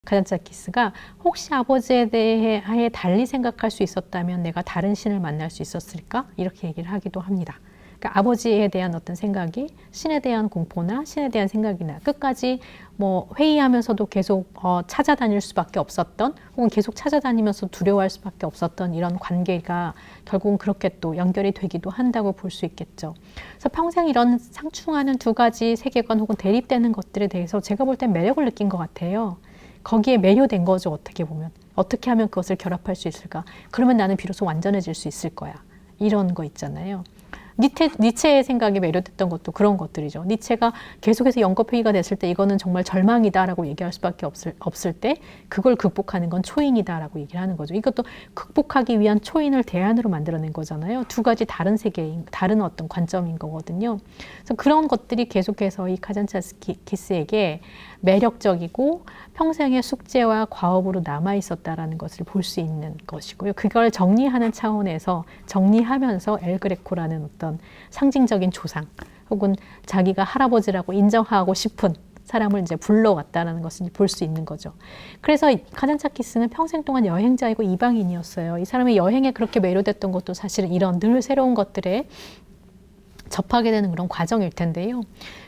Speaker 1: 카잔차키스가 혹시 아버지에 대해 아예 달리 생각할 수 있었다면 내가 다른 신을 만날 수 있었을까? 이렇게 얘기를 하기도 합니다. 그러니까 아버지에 대한 어떤 생각이 신에 대한 공포나 신에 대한 생각이나 끝까지 뭐 회의하면서도 계속 찾아다닐 수밖에 없었던 혹은 계속 찾아다니면서 두려워할 수밖에 없었던 이런 관계가 결국은 그렇게 또 연결이 되기도 한다고 볼 수 있겠죠. 그래서 평생 이런 상충하는 두 가지 세계관 혹은 대립되는 것들에 대해서 제가 볼 땐 매력을 느낀 것 같아요. 거기에 매료된 거죠. 어떻게 보면. 어떻게 하면 그것을 결합할 수 있을까? 그러면 나는 비로소 완전해질 수 있을 거야. 이런 거 있잖아요. 니체의 생각에 매료됐던 것도 그런 것들이죠. 니체가 계속해서 연거푸이가 됐을 때 이거는 정말 절망이다라고 얘기할 수밖에 없을 때 그걸 극복하는 건 초인이다라고 얘기를 하는 거죠. 이것도 극복하기 위한 초인을 대안으로 만들어낸 거잖아요. 두 가지 다른 세계인, 다른 어떤 관점인 거거든요. 그래서 그런 것들이 계속해서 이 카잔차키스에게 매력적이고 평생의 숙제와 과업으로 남아 있었다라는 것을 볼 수 있는 것이고요. 그걸 정리하는 차원에서 정리하면서 엘 그레코라는 어떤 상징적인 조상 혹은 자기가 할아버지라고 인정하고 싶은 사람을 이제 불러왔다는 것을 볼 수 있는 거죠. 그래서 카잔차키스는 평생 동안 여행자이고 이방인이었어요. 이 사람이 여행에 그렇게 매료됐던 것도 사실은 이런 늘 새로운 것들에 접하게 되는 그런 과정일 텐데요.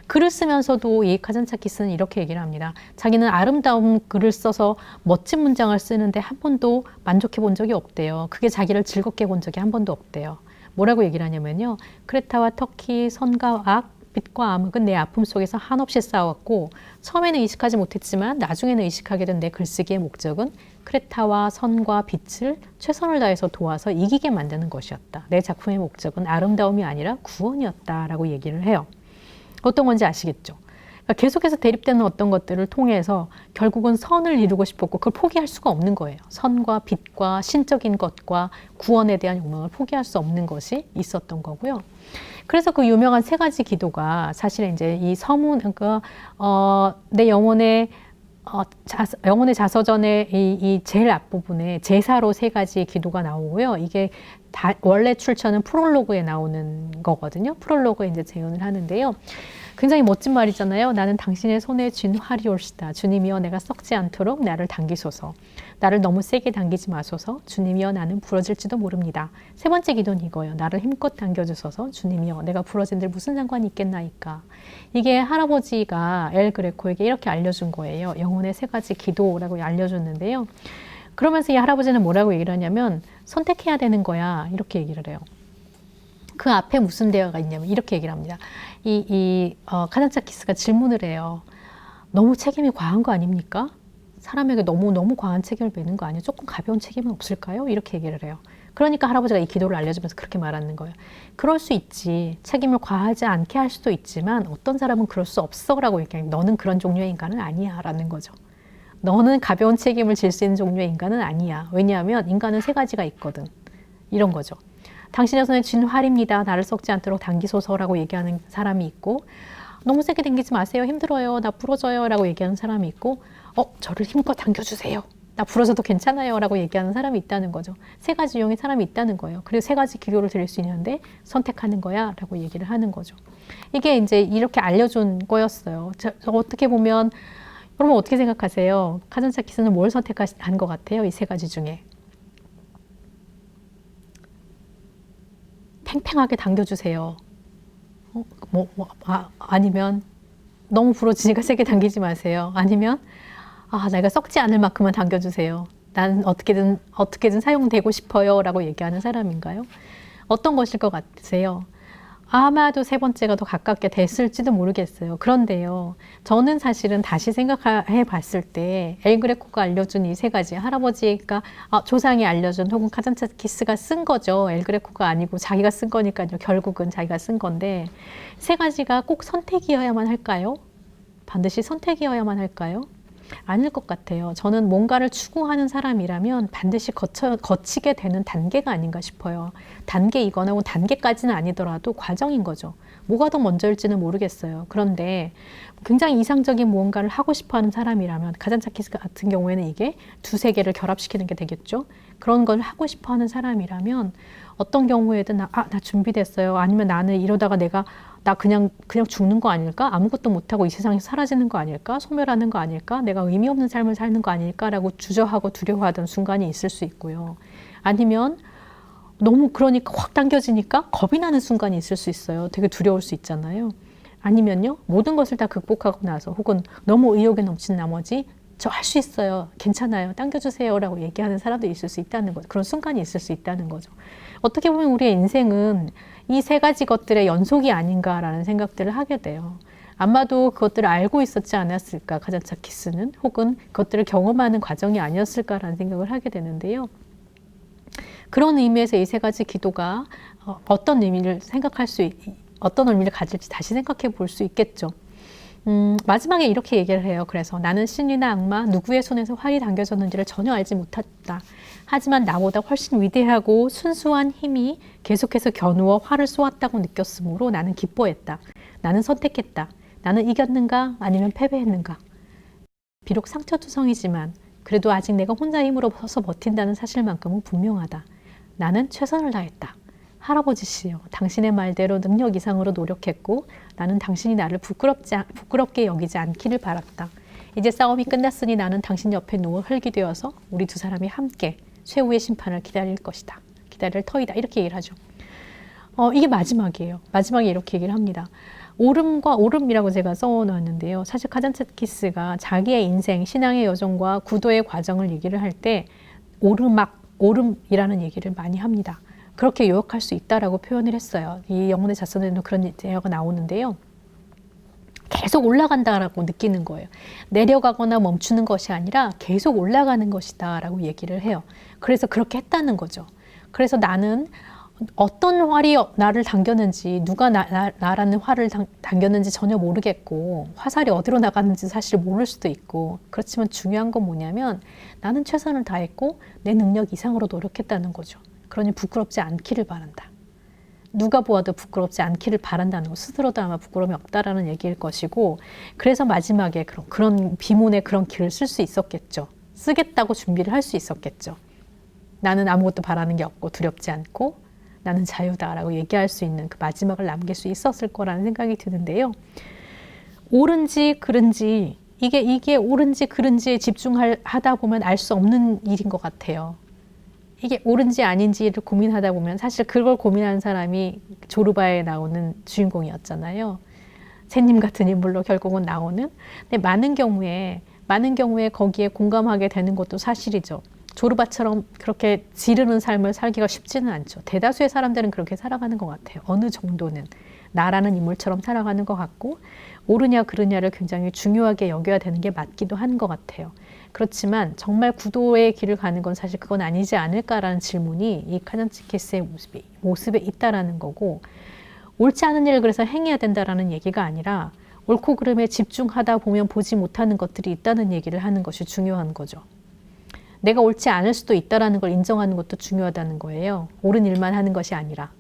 Speaker 1: 글을 쓰면서도 이 카잔차키스는 이렇게 얘기를 합니다. 자기는 아름다운 글을 써서 멋진 문장을 쓰는데 한 번도 만족해 본 적이 없대요. 그게 자기를 즐겁게 본 적이 한 번도 없대요. 뭐라고 얘기를 하냐면요. 크레타와 터키, 선과 악, 빛과 암흑은 내 아픔 속에서 한없이 싸웠고 처음에는 의식하지 못했지만 나중에는 의식하게 된 내 글쓰기의 목적은 크레타와 선과 빛을 최선을 다해서 도와서 이기게 만드는 것이었다. 내 작품의 목적은 아름다움이 아니라 구원이었다라고 얘기를 해요. 어떤 건지 아시겠죠? 그러니까 계속해서 대립되는 어떤 것들을 통해서 결국은 선을 이루고 싶었고 그걸 포기할 수가 없는 거예요. 선과 빛과 신적인 것과 구원에 대한 욕망을 포기할 수 없는 것이 있었던 거고요. 그래서 그 유명한 세 가지 기도가 사실 이제 이 서문, 그러니까 내 영혼의 자서전의 이 제일 앞부분에 제사로 세 가지 기도가 나오고요. 이게 원래 출처는 프롤로그에 나오는 거거든요. 프롤로그에 이제 재현을 하는데요. 굉장히 멋진 말이잖아요. 나는 당신의 손에 쥔 활이올시다. 주님이여 내가 썩지 않도록 나를 당기소서. 나를 너무 세게 당기지 마소서. 주님이여 나는 부러질지도 모릅니다. 세 번째 기도는 이거예요. 나를 힘껏 당겨주소서. 주님이여 내가 부러진들 무슨 상관이 있겠나이까. 이게 할아버지가 엘 그레코에게 이렇게 알려준 거예요. 영혼의 세 가지 기도라고 알려줬는데요. 그러면서 이 할아버지는 뭐라고 얘기를 하냐면 선택해야 되는 거야. 이렇게 얘기를 해요. 그 앞에 무슨 대화가 있냐면 이렇게 얘기를 합니다. 카잔차키스가 질문을 해요. 너무 책임이 과한 거 아닙니까? 사람에게 너무 과한 책임을 매는 거 아니에요? 조금 가벼운 책임은 없을까요? 이렇게 얘기를 해요. 그러니까 할아버지가 이 기도를 알려주면서 그렇게 말하는 거예요. 그럴 수 있지. 책임을 과하지 않게 할 수도 있지만 어떤 사람은 그럴 수 없어 라고 얘기해요. 너는 그런 종류의 인간은 아니야 라는 거죠. 너는 가벼운 책임을 질 수 있는 종류의 인간은 아니야. 왜냐하면 인간은 세 가지가 있거든. 이런 거죠. 당신의 손에 쥔 활입니다. 나를 썩지 않도록 당기소서라고 얘기하는 사람이 있고 너무 세게 당기지 마세요. 힘들어요. 나 부러져요. 라고 얘기하는 사람이 있고 저를 힘껏 당겨주세요. 나 부러져도 괜찮아요. 라고 얘기하는 사람이 있다는 거죠. 세 가지 유형의 사람이 있다는 거예요. 그래서 세 가지 기도를 드릴 수 있는데 선택하는 거야. 라고 얘기를 하는 거죠. 이게 이제 이렇게 알려준 거였어요. 저 어떻게 보면 여러분 어떻게 생각하세요? 카잔차키스는 뭘 선택한 것 같아요? 이 세 가지 중에. 팽팽하게 당겨주세요. 아니면 너무 부러지니까 세게 당기지 마세요. 아니면 내가 썩지 않을 만큼만 당겨주세요. 난 어떻게든 사용되고 싶어요 라고 얘기하는 사람인가요? 어떤 것일 것 같으세요? 아마도 세 번째가 더 가깝게 됐을지도 모르겠어요. 그런데요, 저는 사실은 다시 생각해 봤을 때 엘 그레코가 알려준 이 세 가지, 할아버지가 조상이 알려준 혹은 카잔차키스가 쓴 거죠. 엘 그레코가 아니고 자기가 쓴 거니까요. 결국은 자기가 쓴 건데, 세 가지가 꼭 선택이어야만 할까요? 반드시 선택이어야만 할까요? 아닐 것 같아요. 저는 뭔가를 추구하는 사람이라면 반드시 거치게 되는 단계가 아닌가 싶어요. 단계이거나 단계까지는 아니더라도 과정인 거죠. 뭐가 더 먼저일지는 모르겠어요. 그런데 굉장히 이상적인 무언가를 하고 싶어하는 사람이라면, 카잔차키스 같은 경우에는 이게 두세 개를 결합시키는 게 되겠죠. 그런 걸 하고 싶어하는 사람이라면 어떤 경우에든 나 준비됐어요. 아니면 나는 이러다가 나 그냥 죽는 거 아닐까? 아무것도 못하고 이 세상에서 사라지는 거 아닐까? 소멸하는 거 아닐까? 내가 의미 없는 삶을 사는 거 아닐까라고 주저하고 두려워하던 순간이 있을 수 있고요. 아니면 너무 그러니까 확 당겨지니까 겁이 나는 순간이 있을 수 있어요. 되게 두려울 수 있잖아요. 아니면요, 모든 것을 다 극복하고 나서 혹은 너무 의욕에 넘친 나머지 저 할 수 있어요. 괜찮아요. 당겨주세요. 라고 얘기하는 사람도 있을 수 있다는 거죠. 그런 순간이 있을 수 있다는 거죠. 어떻게 보면 우리의 인생은 이 세 가지 것들의 연속이 아닌가라는 생각들을 하게 돼요. 아마도 그것들을 알고 있었지 않았을까, 카잔차키스는, 혹은 그것들을 경험하는 과정이 아니었을까라는 생각을 하게 되는데요. 그런 의미에서 이 세 가지 기도가 어떤 의미를 가질지 다시 생각해 볼 수 있겠죠. 마지막에 이렇게 얘기를 해요. 그래서 나는 신이나 악마 누구의 손에서 활이 당겨졌는지를 전혀 알지 못했다. 하지만 나보다 훨씬 위대하고 순수한 힘이 계속해서 겨누어 활을 쏘았다고 느꼈으므로 나는 기뻐했다. 나는 선택했다. 나는 이겼는가 아니면 패배했는가. 비록 상처투성이지만 그래도 아직 내가 혼자 힘으로 서서 버틴다는 사실만큼은 분명하다. 나는 최선을 다했다. 할아버지시여, 당신의 말대로 능력 이상으로 노력했고 나는 당신이 나를 부끄럽게 여기지 않기를 바랐다. 이제 싸움이 끝났으니 나는 당신 옆에 누워 흙이 되어서 우리 두 사람이 함께 최후의 심판을 기다릴 것이다. 기다릴 터이다. 이렇게 얘기를 하죠. 이게 마지막이에요. 마지막에 이렇게 얘기를 합니다. 오름과 오름이라고 제가 써놓았는데요. 사실 카잔차키스가 자기의 인생, 신앙의 여정과 구도의 과정을 얘기를 할 때 오름이라는 얘기를 많이 합니다. 그렇게 요약할 수 있다라고 표현을 했어요. 이 영혼의 자선에도 그런 대화가 나오는데요. 계속 올라간다라고 느끼는 거예요. 내려가거나 멈추는 것이 아니라 계속 올라가는 것이다 라고 얘기를 해요. 그래서 그렇게 했다는 거죠. 그래서 나는 어떤 활이 나를 당겼는지, 누가 나라는 활을 당겼는지 전혀 모르겠고, 화살이 어디로 나갔는지 사실 모를 수도 있고, 그렇지만 중요한 건 뭐냐면 나는 최선을 다했고 내 능력 이상으로 노력했다는 거죠. 그러니 부끄럽지 않기를 바란다. 누가 보아도 부끄럽지 않기를 바란다는 거, 스스로도 아마 부끄러움이 없다라는 얘기일 것이고, 그래서 마지막에 그런 비문의 그런 길을 쓸 수 있었겠죠. 쓰겠다고 준비를 할 수 있었겠죠. 나는 아무것도 바라는 게 없고 두렵지 않고 나는 자유다라고 얘기할 수 있는 그 마지막을 남길 수 있었을 거라는 생각이 드는데요. 옳은지 그른지, 이게 옳은지 그른지에 집중하다 보면 알 수 없는 일인 것 같아요. 이게 옳은지 아닌지를 고민하다 보면 사실 그걸 고민하는 사람이 조르바에 나오는 주인공이었잖아요. 새님 같은 인물로 결국은 나오는. 근데 많은 경우에 거기에 공감하게 되는 것도 사실이죠. 조르바처럼 그렇게 지르는 삶을 살기가 쉽지는 않죠. 대다수의 사람들은 그렇게 살아가는 것 같아요. 어느 정도는 나라는 인물처럼 살아가는 것 같고, 옳으냐 그르냐를 굉장히 중요하게 여겨야 되는 게 맞기도 한 것 같아요. 그렇지만 정말 구도의 길을 가는 건 사실 그건 아니지 않을까라는 질문이 이 카잔차키스의 모습에 있다라는 거고, 옳지 않은 일을 그래서 행해야 된다라는 얘기가 아니라 옳고 그름에 집중하다 보면 보지 못하는 것들이 있다는 얘기를 하는 것이 중요한 거죠. 내가 옳지 않을 수도 있다라는 걸 인정하는 것도 중요하다는 거예요. 옳은 일만 하는 것이 아니라,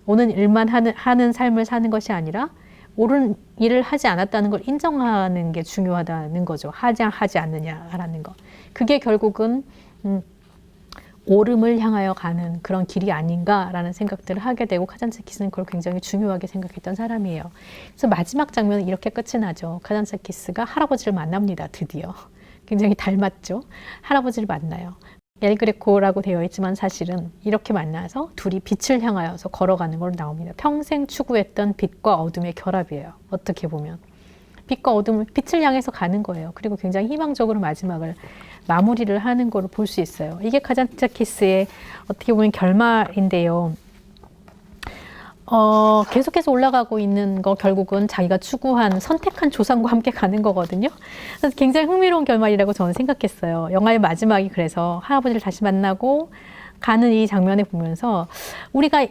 Speaker 1: 옳은 일만 하는 삶을 사는 것이 아니라 옳은 일을 하지 않았다는 걸 인정하는 게 중요하다는 거죠. 하지 않느냐라는 거. 그게 결국은 옳음을 향하여 가는 그런 길이 아닌가라는 생각들을 하게 되고, 카잔차키스는 그걸 굉장히 중요하게 생각했던 사람이에요. 그래서 마지막 장면은 이렇게 끝이 나죠. 카잔차키스가 할아버지를 만납니다. 드디어. 굉장히 닮았죠. 할아버지를 만나요. 엘 그레코라고 되어 있지만 사실은 이렇게 만나서 둘이 빛을 향하여서 걸어가는 걸로 나옵니다. 평생 추구했던 빛과 어둠의 결합이에요. 어떻게 보면. 빛과 어둠을, 빛을 향해서 가는 거예요. 그리고 굉장히 희망적으로 마지막을 마무리를 하는 거를 볼 수 있어요. 이게 카잔차키스의 어떻게 보면 결말인데요. 계속해서 올라가고 있는 거 결국은 자기가 추구한 선택한 조상과 함께 가는 거거든요. 그래서 굉장히 흥미로운 결말이라고 저는 생각했어요. 영화의 마지막이 그래서 할아버지를 다시 만나고 가는 이 장면을 보면서 우리가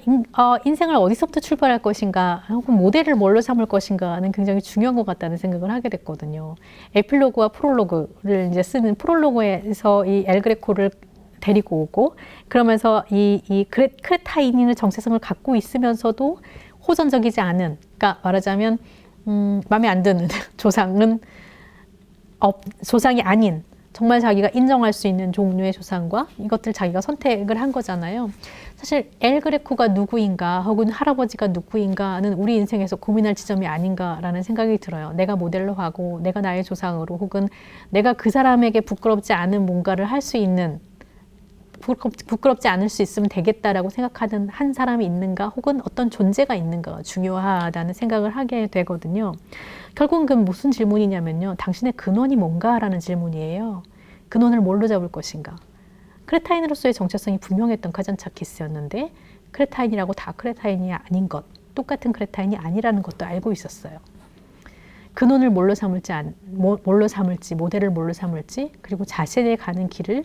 Speaker 1: 인생을 어디서부터 출발할 것인가 혹은 모델을 뭘로 삼을 것인가는 굉장히 중요한 것 같다는 생각을 하게 됐거든요. 에필로그와 프롤로그를 이제 쓰는 프롤로그에서 이 엘그레코를 데리고 오고 그러면서 이 크레타인인의 정체성을 갖고 있으면서도 호전적이지 않은, 그러니까 말하자면 마음에 안 드는 조상이 아닌 정말 자기가 인정할 수 있는 종류의 조상과 이것들 자기가 선택을 한 거잖아요. 사실 엘그레코가 누구인가 혹은 할아버지가 누구인가는 우리 인생에서 고민할 지점이 아닌가라는 생각이 들어요. 내가 모델로 하고 내가 나의 조상으로 혹은 내가 그 사람에게 부끄럽지 않은 뭔가를 할 수 있는, 부끄럽지 않을 수 있으면 되겠다라고 생각하는 한 사람이 있는가 혹은 어떤 존재가 있는가가 중요하다는 생각을 하게 되거든요. 결국은 그 무슨 질문이냐면요. 당신의 근원이 뭔가라는 질문이에요. 근원을 뭘로 잡을 것인가. 크레타인으로서의 정체성이 분명했던 카잔차키스였는데 크레타인이라고 다 크레타인이 아닌 것, 똑같은 크레타인이 아니라는 것도 알고 있었어요. 근원을 뭘로 삼을지, 모델을 뭘로 삼을지, 그리고 자신의 가는 길을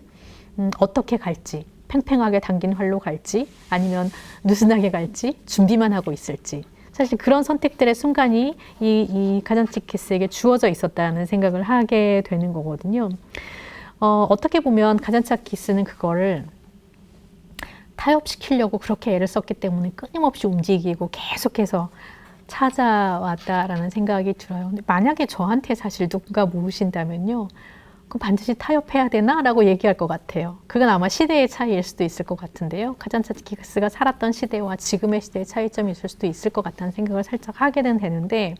Speaker 1: 어떻게 갈지, 팽팽하게 당긴 활로 갈지 아니면 느슨하게 갈지 준비만 하고 있을지, 사실 그런 선택들의 순간이 이 카잔차키스에게 주어져 있었다는 생각을 하게 되는 거거든요. 어떻게 보면 카잔차키스는 그거를 타협시키려고 그렇게 애를 썼기 때문에 끊임없이 움직이고 계속해서 찾아왔다라는 생각이 들어요. 근데 만약에 저한테 사실 누군가 물으신다면요, 그럼 반드시 타협해야 되나? 라고 얘기할 것 같아요. 그건 아마 시대의 차이일 수도 있을 것 같은데요. 카잔차키스가 살았던 시대와 지금의 시대의 차이점이 있을 수도 있을 것 같다는 생각을 살짝 하게는 되는데,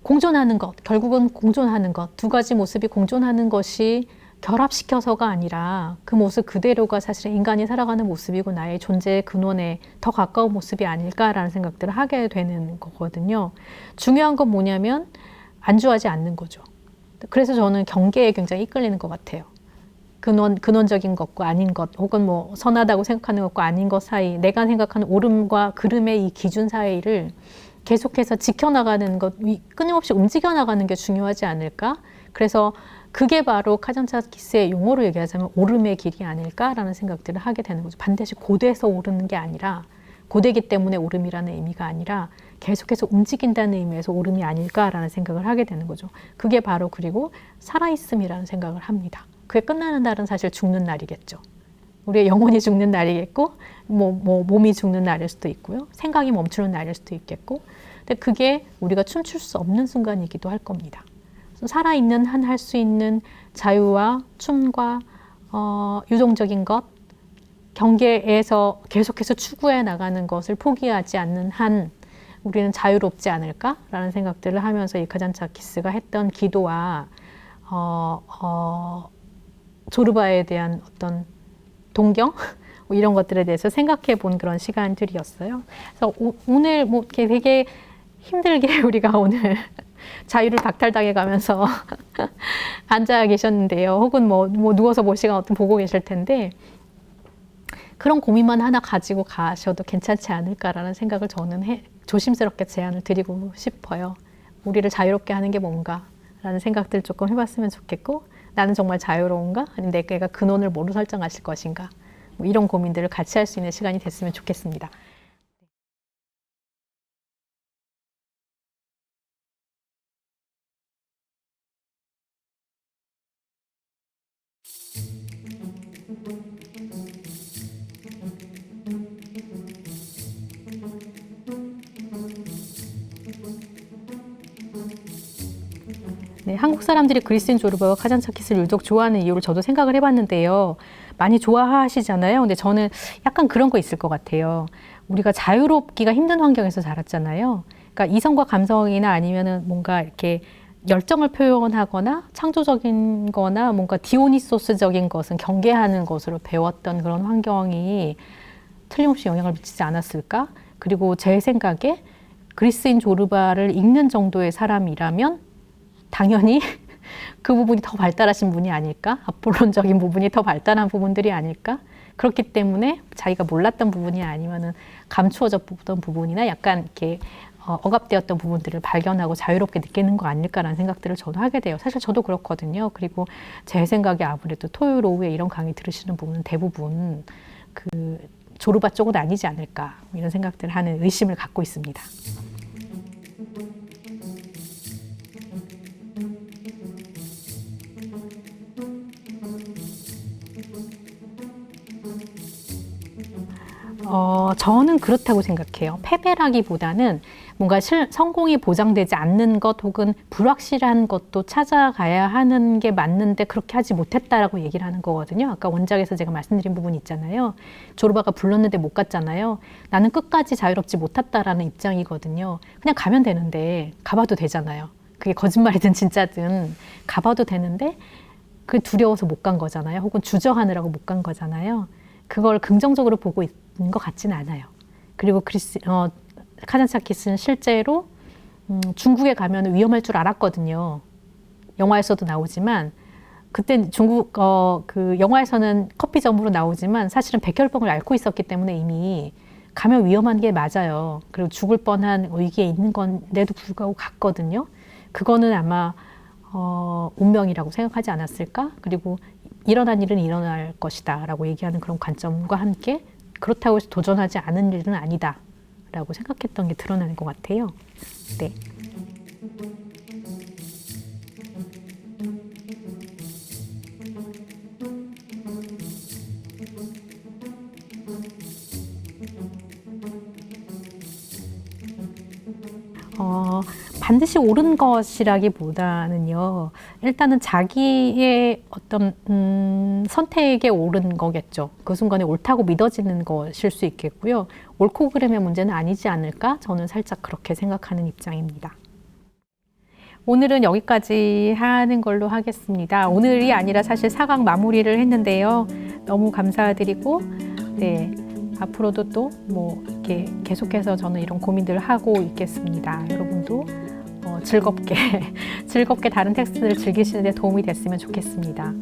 Speaker 1: 공존하는 것, 결국은 공존하는 것, 두 가지 모습이 공존하는 것이 결합시켜서가 아니라 그 모습 그대로가 사실 인간이 살아가는 모습이고 나의 존재의 근원에 더 가까운 모습이 아닐까라는 생각들을 하게 되는 거거든요. 중요한 건 뭐냐면 안주하지 않는 거죠. 그래서 저는 경계에 굉장히 이끌리는 것 같아요. 근원적인 것과 아닌 것, 혹은 뭐 선하다고 생각하는 것과 아닌 것 사이, 내가 생각하는 옳음과 그름의 이 기준 사이를 계속해서 지켜나가는 것, 끊임없이 움직여나가는 게 중요하지 않을까? 그래서 그게 바로 카잔차키스의 용어로 얘기하자면 옳음의 길이 아닐까라는 생각들을 하게 되는 거죠. 반드시 고대에서 오르는 게 아니라, 고대기 때문에 옳음이라는 의미가 아니라 계속해서 움직인다는 의미에서 옳음이 아닐까라는 생각을 하게 되는 거죠. 그게 바로 그리고 살아있음이라는 생각을 합니다. 그게 끝나는 날은 사실 죽는 날이겠죠. 우리의 영혼이 죽는 날이겠고, 몸이 죽는 날일 수도 있고요. 생각이 멈추는 날일 수도 있겠고, 근데 그게 우리가 춤출 수 없는 순간이기도 할 겁니다. 살아있는 한 할 수 있는 자유와 춤과 유동적인 것, 경계에서 계속해서 추구해 나가는 것을 포기하지 않는 한 우리는 자유롭지 않을까라는 생각들을 하면서 이 카잔차키스가 했던 기도와 조르바에 대한 어떤 동경 뭐 이런 것들에 대해서 생각해 본 그런 시간들이었어요. 그래서 오늘 뭐 되게 힘들게 우리가 오늘 자유를 박탈당해 가면서 앉아 계셨는데요. 혹은 뭐 누워서 뭐 시간 어떤 보고 계실 텐데, 그런 고민만 하나 가지고 가셔도 괜찮지 않을까라는 생각을 저는 조심스럽게 제안을 드리고 싶어요. 우리를 자유롭게 하는 게 뭔가라는 생각들 조금 해봤으면 좋겠고, 나는 정말 자유로운가? 아니면 내가 근원을 뭐로 설정하실 것인가? 뭐 이런 고민들을 같이 할 수 있는 시간이 됐으면 좋겠습니다. 네, 한국 사람들이 그리스인 조르바와 카잔차키스를 유독 좋아하는 이유를 저도 생각을 해봤는데요. 많이 좋아하시잖아요. 근데 저는 약간 그런 거 있을 것 같아요. 우리가 자유롭기가 힘든 환경에서 자랐잖아요. 그러니까 이성과 감성이나 아니면은 뭔가 이렇게 열정을 표현하거나 창조적인 거나 뭔가 디오니소스적인 것은 경계하는 것으로 배웠던 그런 환경이 틀림없이 영향을 미치지 않았을까? 그리고 제 생각에 그리스인 조르바를 읽는 정도의 사람이라면 당연히 그 부분이 더 발달하신 분이 아닐까? 아폴론적인 부분이 더 발달한 부분들이 아닐까? 그렇기 때문에 자기가 몰랐던 부분이 아니면은 감추어졌던 부분이나 약간 이렇게 억압되었던 부분들을 발견하고 자유롭게 느끼는 거 아닐까라는 생각들을 저도 하게 돼요. 사실 저도 그렇거든요. 그리고 제 생각에 아무래도 토요일 오후에 이런 강의 들으시는 분은 대부분 그 조르바 쪽은 아니지 않을까 이런 생각들을 하는 의심을 갖고 있습니다. 저는 그렇다고 생각해요. 패배라기보다는 뭔가 성공이 보장되지 않는 것 혹은 불확실한 것도 찾아가야 하는 게 맞는데 그렇게 하지 못했다라고 얘기를 하는 거거든요. 아까 원작에서 제가 말씀드린 부분이 있잖아요. 조르바가 불렀는데 못 갔잖아요. 나는 끝까지 자유롭지 못했다라는 입장이거든요. 그냥 가면 되는데 가봐도 되잖아요. 그게 거짓말이든 진짜든 가봐도 되는데 그 두려워서 못 간 거잖아요. 혹은 주저하느라고 못 간 거잖아요. 그걸 긍정적으로 보고 있는 것 같지는 않아요. 그리고 카잔차키스는 실제로 중국에 가면 위험할 줄 알았거든요. 영화에서도 나오지만 그때 중국 그 영화에서는 커피점으로 나오지만 사실은 백혈병을 앓고 있었기 때문에 이미 가면 위험한 게 맞아요. 그리고 죽을 뻔한 위기에 있는 건데도 불구하고 갔거든요. 그거는 아마 운명이라고 생각하지 않았을까? 그리고 일어난 일은 일어날 것이다 라고 얘기하는 그런 관점과 함께 그렇다고 해서 도전하지 않은 일은 아니다 라고 생각했던 게 드러나는 것 같아요. 네. 반드시 옳은 것이라기보다는요. 일단은 자기의 어떤 선택에 옳은 거겠죠. 그 순간에 옳다고 믿어지는 것일 수 있겠고요. 옳고 그름의 문제는 아니지 않을까? 저는 살짝 그렇게 생각하는 입장입니다. 오늘은 여기까지 하는 걸로 하겠습니다. 오늘이 아니라 사실 4강 마무리를 했는데요. 너무 감사드리고 네. 앞으로도 또 뭐 이렇게 계속해서 저는 이런 고민들을 하고 있겠습니다. 여러분도 즐겁게 다른 텍스트를 즐기시는 데 도움이 됐으면 좋겠습니다.